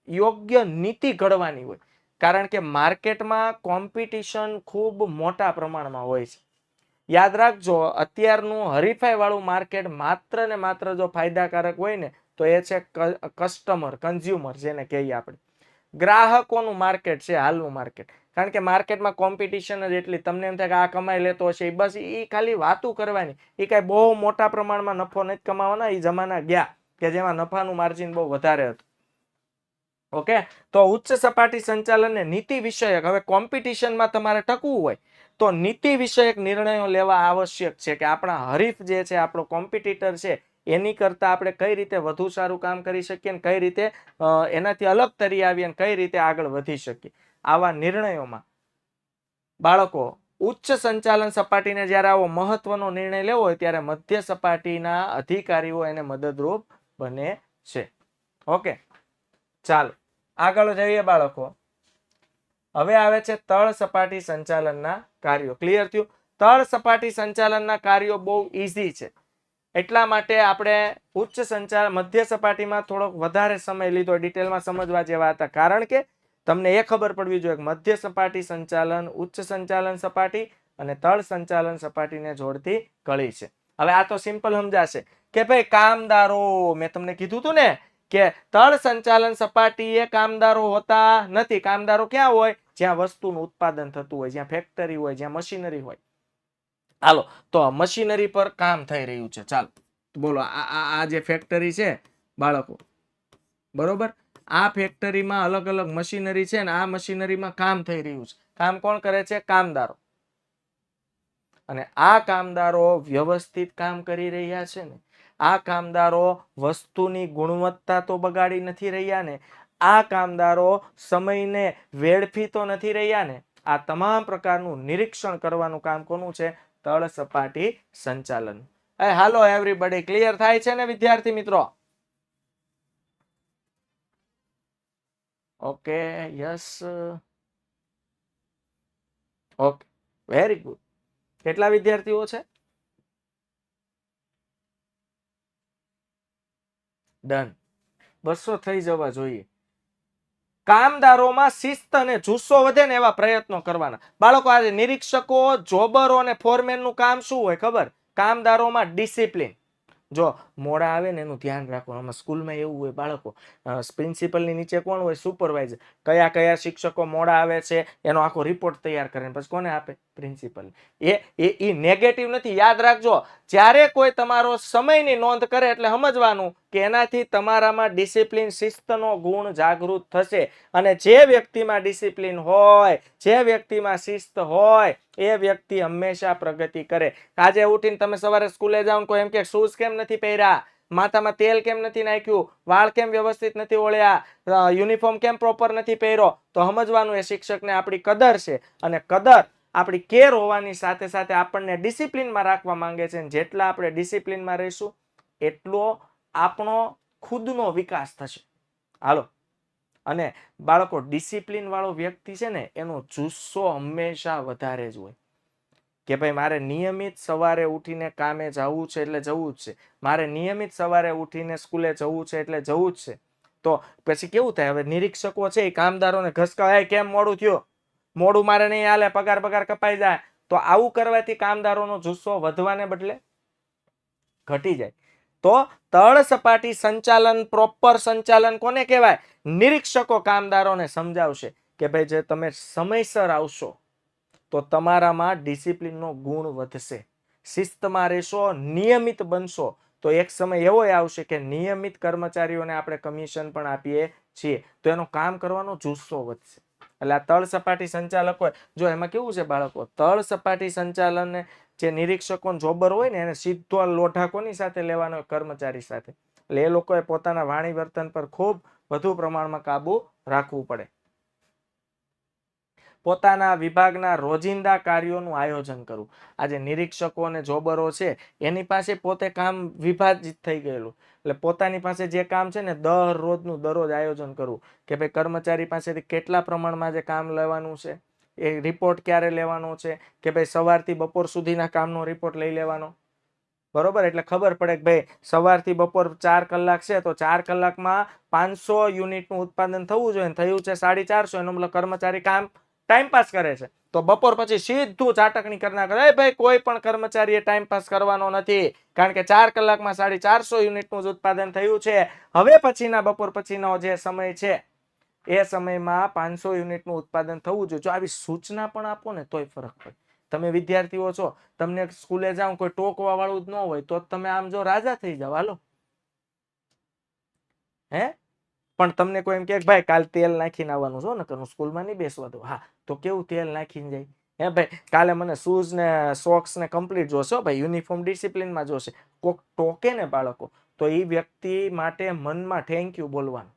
યોગ્ય નીતિ ઘડવાની હોય, કારણ કે માર્કેટમાં કોમ્પિટિશન ખૂબ મોટા પ્રમાણમાં હોય છે. યાદ રાખજો, અત્યારનું હરીફાઈ વાળું માર્કેટ માત્ર ને માત્ર જો ફાયદાકારક હોય ને તો એ છે કસ્ટમર, કન્ઝ્યુમર જેને કહીએ આપણે, ગ્રાહકોનું માર્કેટ છે હાલનું માર્કેટ. કારણ કે માર્કેટમાં કોમ્પિટિશન જ એટલી, તમને એમ થાય કે આ કમાઈ લેતો હશે, બસ એ ખાલી વાતું કરવાની, એ કાંઈ બહુ મોટા પ્રમાણમાં નફો નથી કમાવાના. એ જમાના ગયા કે જેમાં નફાનું માર્જિન બહુ વધારે હતું. ઓકે, તો ઉચ્ચ સપાટી સંચાલનને નીતિ વિષયક, હવે કોમ્પિટિશનમાં તમારે ટકવું હોય તો નીતિ વિષયક નિર્ણયો લેવા આવશ્યક છે કે આપણા હરીફ જે છે, આપણો કોમ્પિટિટર છે, એની કરતા આપણે કઈ રીતે વધુ સારું કામ કરી શકીએ અને કઈ રીતે એનાથી અલગ તરી આવીએ અને કઈ રીતે આગળ વધી શકીએ. આવા નિર્ણયોમાં બાળકો, ઉચ્ચ સંચાલન સપાટીને જ્યારે આવો મહત્વનો નિર્ણય લેવો હોય ત્યારે મધ્ય સપાટીના અધિકારીઓ એને મદદરૂપ બને છે. ઓકે, ચાલો આગળ જઈએ બાળકો. હવે આવે છે તળ સપાટી સંચાલનના કાર્યો. ક્લિયર થયું? તળ સપાટી સંચાલનના કાર્યો બહુ ઈઝી છે, એટલા માટે આપણે ઉચ્ચ સંચાલન, મધ્ય સપાટીમાં થોડોક વધારે સમય લીધો, ડિટેલમાં સમજવા જેવા હતા. કારણ કે તમને એ ખબર પડવી જોઈએ કે મધ્ય સપાટી સંચાલન, ઉચ્ચ સંચાલન સપાટી અને તળ સંચાલન સપાટીને જોડતી કળી છે. હવે આ તો સિમ્પલ સમજાશે કે ભાઈ કામદારો, મેં તમને કીધું હતું ને કે તળ સંચાલન સપાટીએ કામદારો હોતા નથી. કામદારો ક્યાં હોય? જ્યાં વસ્તુનું ઉત્પાદન થતું હોય, જ્યાં ફેક્ટરી હોય, જ્યાં મશીનરી હોય. હાલો, તો મશીનરી પર કામ થઈ રહ્યું છે. ચાલો બોલો, આ જે ફેક્ટરી છે બાળકો, બરોબર. આ ફેક્ટરીમાં અલગ અલગ મશીનરી છે ને આ મશીનરીમાં કામ થઈ રહ્યું છે. કામ કોણ કરે છે? કામદારો. અને આ કામદારો વ્યવસ્થિત કામ કરી રહ્યા છે ને, આ કામદારો વસ્તુની ગુણવત્તા તો બગાડી નથી રહ્યા ને, આ કામદારો સમયને વેડફી તો નથી રહ્યા ને. આ તમામ પ્રકારનું નિરીક્ષણ કરવાનું કામ કોનું છે? તળ સપાટી સંચાલન. હાલો એવરીબડી, ક્લિયર થાય છે ને વિદ્યાર્થી મિત્રો? Okay, yes, okay, very good. કેટલા વિદ્યાર્થીઓ છે? ડન. 200 થઈ જવા જોઈએ. કામદારોમાં શિસ્ત અને જુસ્સો વધે ને એવા પ્રયત્નો કરવાના. બાળકો, આજે નિરીક્ષકો, જોબરો અને ફોરમેનનું કામ શું હોય ખબર? કામદારોમાં ડિસિપ્લિન. જો મોડા આવે ને એનું ધ્યાન રાખવાનું. સ્કૂલમાં એવું હોય બાળકો, પ્રિન્સિપલની નીચે કોણ હોય? સુપરવાઇઝર. કયા કયા શિક્ષકો મોડા આવે છે એનો આખો રિપોર્ટ તૈયાર કરે પછી કોને આપે? પ્રિન્સિપલ. એ નેગેટિવ નથી, યાદ રાખજો. જ્યારે કોઈ તમારો સમયની નોંધ કરે એટલે સમજવાનું કે એનાથી તમારામાં ડિસિપ્લિન, શિસ્તનો ગુણ જાગૃત થશે. અને જે વ્યક્તિમાં ડિસિપ્લિન હોય, જે વ્યક્તિમાં શિસ્ત હોય, એ વ્યક્તિ હંમેશા પ્રગતિ કરે. આજે ઉઠીને તમે સવારે સ્કૂલે જાઓ ને કોઈ એમ કે શૂઝ કેમ નથી પહેર્યા, માથામાં તેલ કેમ નથી નાખ્યું, વાળ કેમ વ્યવસ્થિત નથી ઓળ્યા, યુનિફોર્મ કેમ પ્રોપર નથી પહેર્યો, તો સમજવાનું એ શિક્ષકને આપણી કદર છે. અને કદર આપણી કેર હોવાની સાથે સાથે આપણને ડિસિપ્લિનમાં રાખવા માંગે છે. જેટલા આપણે ડિસિપ્લિનમાં રહીશું એટલો આપણો ખુદનો વિકાસ થશે. હાલો. અને બાળકો, ડિસિપ્લિન વાળો વ્યક્તિ છે ને એનો જુસ્સો હંમેશા વધારે જ હોય કે ભાઈ મારે નિયમિત સવારે ઉઠીને કામે જવું છે એટલે જવું જ છે, મારે નિયમિત સવારે ઉઠીને સ્કૂલે જવું છે એટલે જવું જ છે. તો પછી કેવું થાય? હવે નિરીક્ષકો છે એ કામદારોને ઘસકાય, કેમ મોડું થયું, મોડું મારે નહીં હાલે, પગાર કપાઈ જાય. તો આવું કરવાથી કામદારોનો જુસ્સો વધવાને બદલે ઘટી જાય. તો તળ સપાટી સંચાલન, પ્રોપર સંચાલન કોને કહેવાય? નિરીક્ષકો કામદારોને સમજાવશે કે ભાઈ જે તમે સમયસર આવશો તો તમારામાં ડિસિપ્લિનનો ગુણ વધશે, શિસ્તમાં રહેશો, નિયમિત બનશો તો એક સમય એવો આવશે કે નિયમિત કર્મચારીઓને આપણે કમિશન પણ આપીએ છીએ તો એનું કામ કરવાનો જુસ્સો વધશે. એટલે આ તળ સપાટી સંચાલક હોય, જો એમાં કેવું છે બાળકો, તળ સપાટી સંચાલન જે નિરીક્ષકો જોબર હોય ને એને સીધો લોઢા કોની સાથે લેવાનો? કર્મચારી સાથે. એટલે એ લોકોએ પોતાના વાણી વર્તન પર ખૂબ વધુ પ્રમાણમાં કાબુ રાખવું પડે. પોતાના વિભાગના રોજિંદા કાર્યોનું આયોજન કરવું. આજે નિરીક્ષકો અને જોબરો છે એની પાસે પોતે કામ વિભાજિત થઈ ગયેલું, એટલે પોતાની પાસે જે કામ છે ને દરરોજનું દરરોજ આયોજન કરવું કે ભાઈ કર્મચારી પાસેથી કેટલા પ્રમાણમાં જે કામ લેવાનું છે, એ રિપોર્ટ ક્યારે લેવાનો છે, કે ભાઈ સવારથી બપોર સુધીના કામનો રિપોર્ટ લઈ લેવાનો. બરોબર. એટલે ખબર પડે કે ભાઈ સવારથી બપોર 4 કલાક છે તો 4 કલાકમાં 500 યુનિટનું ઉત્પાદન થવું જોઈએ, થયું છે 450, એનો મતલબ કર્મચારી કામ ટાઈમ પાસ કરે છે. તો બપોર પછી સીધું ઝાટકણી કરી નાખે, ભાઈ કોઈ પણ કર્મચારીએ ટાઈમ પાસ કરવાનો નથી, કારણ કે 4 કલાકમાં 450 યુનિટનું જ ઉત્પાદન થયું છે. હવે પછીના બપોર પછીનો જે સમય છે એ સમયમાં 500 યુનિટનું ઉત્પાદન થવું જોઈએ. જો આવી સૂચના પણ આપો ને તોય ફરક પડે. તમે વિદ્યાર્થીઓ છો, તમને સ્કૂલે જાઓ કોઈ ટોકવા વાળું જ ન હોય તો તમે આમ જો રાજા થઈ જાવ. હાલો, હે, પણ તમને કોઈ એમ કે ભાઈ કાલ તેલ નાખીને આવવાનું છો ને, સ્કૂલમાં નહીં બેસવા દો. હા, તો કેવું તેલ નાખીને જાય? હે ભાઈ, કાલે મને શૂઝ ને સોક્સ ને કમ્પ્લીટ જોશે ભાઈ, યુનિફોર્મ ડિસિપ્લિનમાં જોશે. કોક ટોકે ને બાળકો તો એ વ્યક્તિ માટે મનમાં થેન્ક યુ બોલવાનું.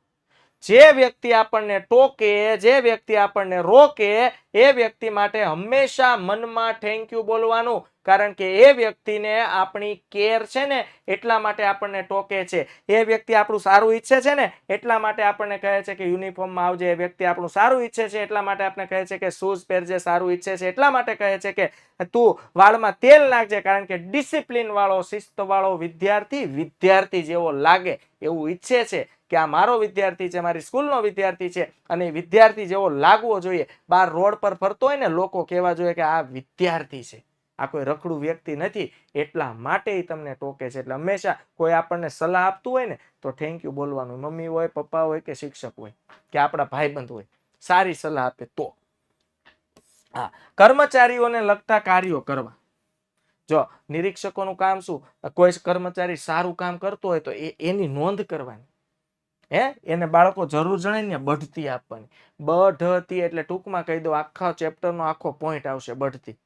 જે વ્યક્તિ આપણને ટોકે, જે વ્યક્તિ આપણને રોકે, એ વ્યક્તિ માટે હંમેશા મનમાં થેન્ક યુ બોલવાનું, કારણ કે એ વ્યક્તિને આપણી કેર છે ને એટલા માટે આપણને ટોકે છે. એ વ્યક્તિ આપણું સારું ઈચ્છે છે ને એટલા માટે આપણને કહે છે કે યુનિફોર્મમાં આવજે. એ વ્યક્તિ આપણું સારું ઈચ્છે છે એટલા માટે આપણે કહે છે કે શૂઝ પહેરજે. સારું ઈચ્છે છે એટલા માટે કહે છે કે તું વાળમાં તેલ નાખજે, કારણ કે ડિસિપ્લિન વાળો, શિસ્ત વાળો વિદ્યાર્થી વિદ્યાર્થી જેવો લાગે એવું ઈચ્છે છે કે આ મારો વિદ્યાર્થી છે, મારી સ્કૂલનો વિદ્યાર્થી છે અને વિદ્યાર્થી જેવો લાગવો જોઈએ. બહાર રોડ પર ફરતો હોય ને લોકો કહેવા જોઈએ કે આ વિદ્યાર્થી છે, આ કોઈ રખડું વ્યક્તિ નથી. એટલા માટે તમને ટોકે છે. એટલે હંમેશા કોઈ આપણને સલાહ આપતું હોય ને તો થેન્ક યુ બોલવાનું. મમ્મી હોય, પપ્પા હોય કે શિક્ષક હોય કે આપણા ભાઈબંધ હોય, સારી સલાહ આપે તો. હા, કર્મચારીઓને લગતા કાર્યો કરવા. જો નિરીક્ષકોનું કામ શું, કોઈ કર્મચારી સારું કામ કરતો હોય તો એની નોંધ કરવાની. એને બાળકો જરૂર જણાય ને બઢતી આપવાની. બઢતી એટલે ટૂંકમાં કહી દો, આખા ચેપ્ટરનો આખો પોઈન્ટ આવશે બઢતી.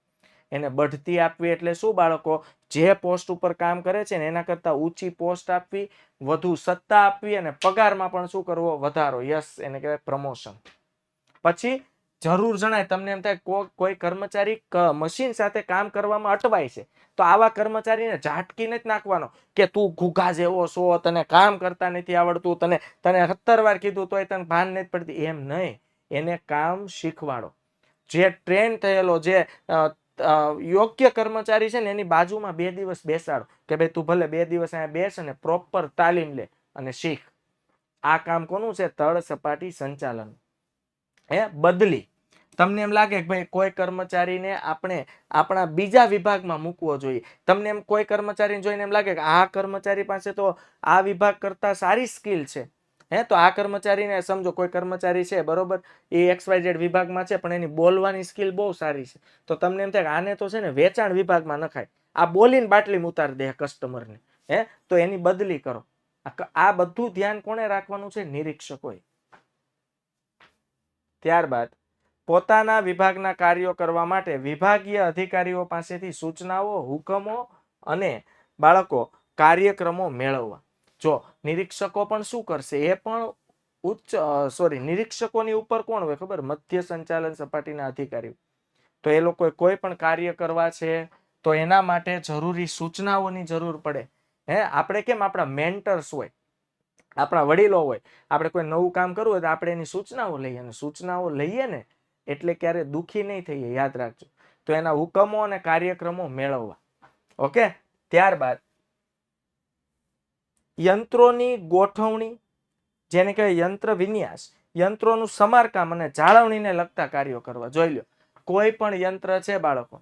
એને બઢતી આપવી એટલે શું બાળકો? જે પોસ્ટ ઉપર કામ કરે છે ને એના કરતા ઊંચી પોસ્ટ આપવી, વધુ સત્તા આપવી અને પગારમાં પણ શું કરવો? વધારો. યસ, એને કહેવાય પ્રમોશન. પછી જરૂર જણાય, તમને એમ થાય કોઈ કર્મચારી મશીન સાથે કામ કરવામાં અટવાય છે, તો આવા કર્મચારીને ઝાટકી નથી નાખવાનો કે તું ઘૂઘા જેવો છો, તને કામ કરતા નથી આવડતું, તને 17 વાર કીધું તોય તને ભાન નથી પડતી. એમ નહીં, એને કામ શીખવાડો. જે ટ્રેન થયેલો, જે યોગ્ય કર્મચારી છે ને એની બાજુમાં 2 દિવસ બેસાડો કે ભાઈ તું ભલે 2 દિવસ અહીંયા બેસ અને પ્રોપર તાલીમ લે અને શીખ. આ કામ કોનું છે? તળ સપાટી સંચાલન. બદલી. તમને એમ લાગે કે ભાઈ કોઈ કર્મચારીને આપણે આપણા બીજા વિભાગમાં મૂકવો જોઈએ. તમને એમ કોઈ કર્મચારીને જોઈને એમ લાગે કે આ કર્મચારી પાસે તો આ વિભાગ કરતા સારી સ્કિલ છે, તો આ કર્મચારીને સમજો, કોઈ કર્મચારી છે બરોબર, એ XYZ વિભાગમાં છે પણ એની બોલવાની સ્કિલ બહુ સારી છે, તો તમને એમ થાય કે આને તો છે ને વેચાણ વિભાગમાં નખાય, આ બોલીને બાટલીમાં ઉતારી દે કસ્ટમરને, તો એની બદલી કરો. આ બધું ધ્યાન કોણે રાખવાનું છે? નિરીક્ષકોએ. ત્યારબાદ પોતાના વિભાગના કાર્યો કરવા માટે વિભાગીય અધિકારીઓ પાસેથી સૂચનાઓ, હુકમો અને બાળકો કાર્યક્રમો મેળવવા. જો નિરીક્ષકો પણ શું કરશે? એ પણ નિરીક્ષકોની ઉપર કોણ હોય ખબર? મધ્ય સંચાલન સપાટીના અધિકારીઓ. તો એ લોકો કોઈ પણ કાર્ય કરવા છે તો એના માટે જરૂરી સૂચનાઓની જરૂર પડે. આપણે કેમ આપણા મેન્ટર્સ હોય, આપણા વડીલો હોય, આપણે કોઈ નવું કામ કરવું હોય તો આપણે એની સૂચનાઓ લઈએ, અને સૂચનાઓ લઈએ ને એટલે ક્યારે દુઃખી નહીં થઈએ, યાદ રાખજો. તો એના હુકમો અને કાર્યક્રમો મેળવવા. ઓકે. ત્યારબાદ યંત્રોની ગોઠવણી, જેને કહેવાય યંત્ર વિન્યાસ, યંત્રોનું સમારકામ અને જાળવણીને લગતા કાર્યો કરવા. જોઈ લો, કોઈ પણ યંત્ર છે બાળકો,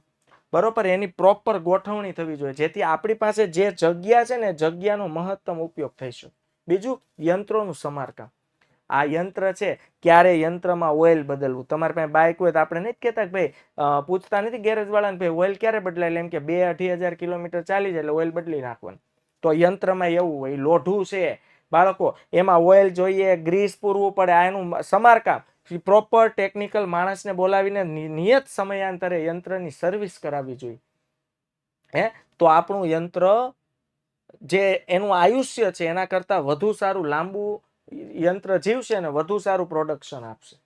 બરોબર, એની પ્રોપર ગોઠવણી થવી જોઈએ, જેથી આપણી પાસે જે જગ્યા છે ને જગ્યાનો મહત્તમ ઉપયોગ થઈ શકે. બીજું, યંત્રોનું સમારકામ. આ યંત્ર છે, ક્યારે યંત્રમાં ઓઇલ બદલવું. તમારી પાસે બાઇક હોય તો આપણે નથી કહેતા કે ભાઈ પૂછતા નથી ગેરેજ વાળાને ભાઈ ઓઇલ ક્યારે બદલાય? એમ કે 2-2.5 કિલોમીટર ચાલી જાય એટલે ઓઇલ બદલી નાખવાનું. તો યંત્રમાં એવું હોય. લોઢું છે બાળકો, એમાં ઓઇલ જોઈએ, ગ્રીસ પૂરવું પડે, આ એનું સમારકામ. પ્રોપર ટેકનિકલ માણસને બોલાવીને નિયત સમયાંતરે યંત્રની સર્વિસ કરાવવી જોઈએ. તો આપણું યંત્ર જે એનું આયુષ્ય છે એના કરતા વધુ સારું, લાંબુ યંત્ર જીવશે ને વધુ સારું પ્રોડક્શન આપશે.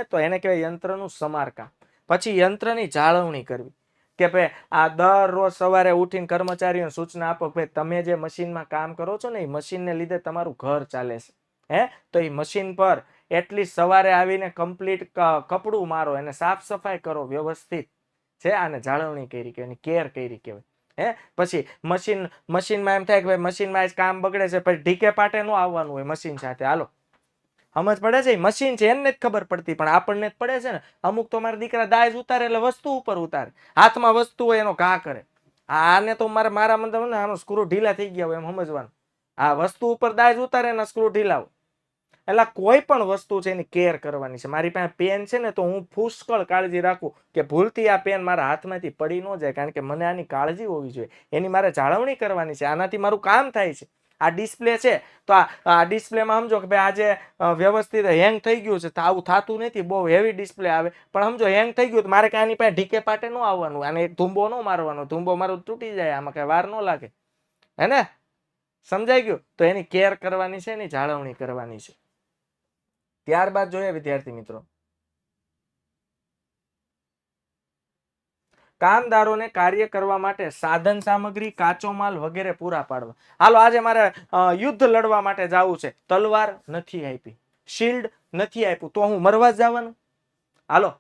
તો એને કહેવાય યંત્રનું સમારકામ. પછી યંત્રની જાળવણી કરવી, કે ભાઈ આ દરરોજ સવારે ઉઠીને કર્મચારીઓને સૂચના આપો કે ભાઈ તમે જે મશીનમાં કામ કરો છો ને એ મશીનને લીધે તમારું ઘર ચાલે છે. તો એ મશીન પર એટલીસ્ટ સવારે આવીને કમ્પ્લીટ કપડું મારો, એને સાફ સફાઈ કરો વ્યવસ્થિત છે, આને જાળવણી કરી કે એની કેર કરી કહેવાય. પછી મશીનમાં એમ થાય કે ભાઈ મશીનમાં જ કામ બગડે છે, પછી ઢીકે પાટે ન આવવાનું હોય મશીન સાથે. હાલો, સમજ પડે છે? મશીન છે એને જ ખબર પડતી, પણ આપણને જ પડે છે ને. અમુક તો મારા દીકરા દાજ ઉતારે એટલે વસ્તુ ઉપર ઉતારે, હાથમાં વસ્તુ હોય એનો ઘા કરે. આને તો મારા મતલબ ને આનો સ્ક્રૂ ઢીલા થઈ ગયા હોય એમ સમજવાનું. આ વસ્તુ ઉપર દાજ ઉતારે એના સ્ક્રૂ ઢીલા હોય. એટલે કોઈ પણ વસ્તુ છે એની કેર કરવાની છે. મારી પાસે પેન છે ને તો હું પુષ્કળ કાળજી રાખું કે ભૂલથી આ પેન મારા હાથમાંથી પડી ન જાય, કારણ કે મને આની કાળજી હોવી જોઈએ, એની મારે જાળવણી કરવાની છે, આનાથી મારું કામ થાય છે. આ ડિસ્પ્લે છે તો આ ડિસ્પ્લેમાં સમજો કે ભાઈ આજે વ્યવસ્થિત હેંગ થઈ ગયું છે, તો આવું થતું નથી, બહુ હેવી ડિસ્પ્લે આવે, પણ સમજો હેંગ થઈ ગયું તો મારે આની પાસે ઢીકે પાટે ન આવવાનું, આને એક ધૂંબો ન મારવાનો, ધૂંબો મારો તૂટી જાય, આમાં કઈ વાર ન લાગે. હે ને? સમજાઈ ગયું? તો એની કેર કરવાની છે, એની જાળવણી કરવાની છે. ત્યારબાદ જોઈએ વિદ્યાર્થી મિત્રો, કામદારોને કાર્ય કરવા માટે સાધન સામગ્રી, કાચો માલ વગેરે પૂરા પાડવા. હાલો, આજે મારે યુદ્ધ લડવા માટે જવું છે, તલવાર નથી આપી, શિલ્ડ નથી આપ્યું, તો હું મરવા જ જવાનું? હાલો,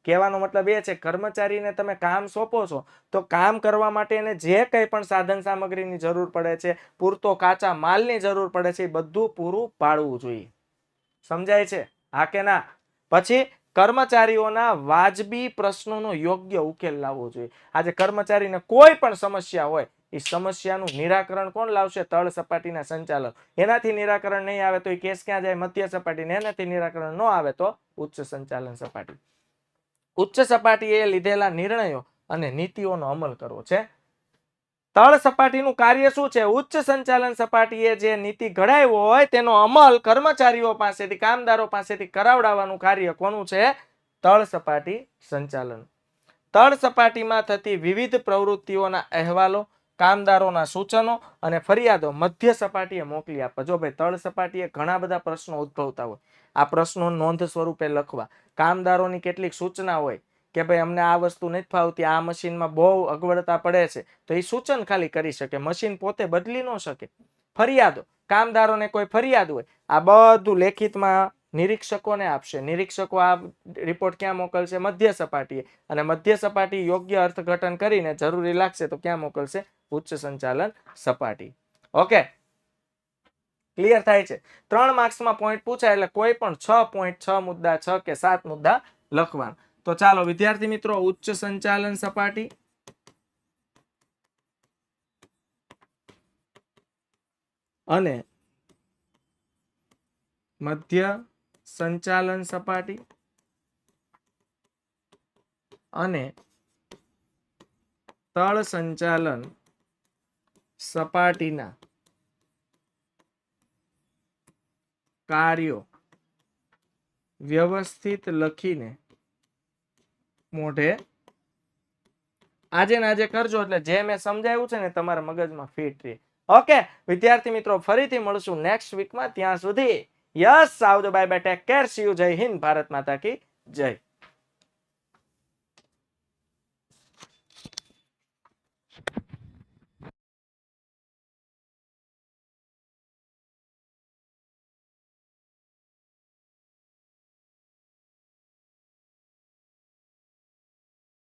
કહેવાનો મતલબ એ છે કર્મચારીને તમે કામ સોંપો છો તો કામ કરવા માટે એને જે કંઈ પણ સાધન સામગ્રીની જરૂર પડે છે, પૂરતો કાચા માલની જરૂર પડે છે, એ બધું પૂરું પાડવું જોઈએ. સમજાય છે? હા કે ના? પછી કર્મચારીઓના વાજબી પ્રશ્નોનો યોગ્ય ઉકેલ લાવવો જોઈએ. આજે કર્મચારીને કોઈ પણ સમસ્યા હોય, એ સમસ્યાનું નિરાકરણ કોણ લાવશે? તળ સપાટીના સંચાલક. એનાથી નિરાકરણ નહીં આવે તો એ કેસ ક્યાં જાય? મધ્ય સપાટીને. એનાથી નિરાકરણ ન આવે તો ઉચ્ચ સંચાલન સપાટી. ઉચ્ચ સપાટીએ લીધેલા નિર્ણયો અને નીતિઓનો અમલ કરવો છે. તળ સપાટીનું કાર્ય શું છે? ઉચ્ચ સંચાલન સપાટીએ જે નીતિ ઘડાયો હોય તેનો અમલ કર્મચારીઓ પાસેથી, કામદારો પાસેથી કરાવડાવવાનું કાર્ય કોનું છે? તળ સપાટી સંચાલન. તળ સપાટીમાં થતી વિવિધ પ્રવૃત્તિઓના અહેવાલો, કામદારોના સૂચનો અને ફરિયાદો મધ્ય સપાટીએ મોકલી આપવા. જો ભાઈ તળ સપાટીએ ઘણા બધા પ્રશ્નો ઉદ્ભવતા હોય, આ પ્રશ્નો નોંધ સ્વરૂપે લખવા. કામદારોની કેટલીક સૂચના હોય કે ભાઈ અમને આ વસ્તુ નથી ફાવતી, આ મશીનમાં બહુ અગવડતા પડે છે, તો એ સૂચન ખાલી કરી શકે, મશીન પોતે બદલી ન શકે. ફરિયાદો, કામદારોને કોઈ ફરિયાદ હોય, આ બધું લેખિતમાં નિરીક્ષકોને આપશે. નિરીક્ષકો આ રિપોર્ટ ક્યાં મોકલશે? મધ્ય સપાટીએ. અને મધ્ય સપાટી યોગ્ય અર્થઘટન કરીને જરૂરી લાગશે તો ક્યાં મોકલશે? ઉચ્ચ સંચાલન સપાટી. ઓકે, ક્લિયર થાય છે? 3 માર્ક્સમાં પોઈન્ટ પૂછાય એટલે કોઈ પણ 6.6 મુદ્દા, 6 કે 7 મુદ્દા લખવાના. તો ચાલો વિદ્યાર્થી મિત્રો, ઉચ્ચ સંચાલન સપાટી અને મધ્ય સંચાલન સપાટી અને તળ સંચાલન સપાટીના કાર્યો વ્યવસ્થિત લખીને મોઢે આજે ને આજે કરજો, એટલે જે મેં સમજાવ્યું છે ને તમારા મગજમાં ફિટ રહે. ઓકે વિદ્યાર્થી મિત્રો, ફરીથી મળશું નેક્સ્ટ વીકમાં. ત્યાં સુધી યસ, આવજો, bye bye, take care, C you, જય હિન્દ, ભારત માતા કી જય.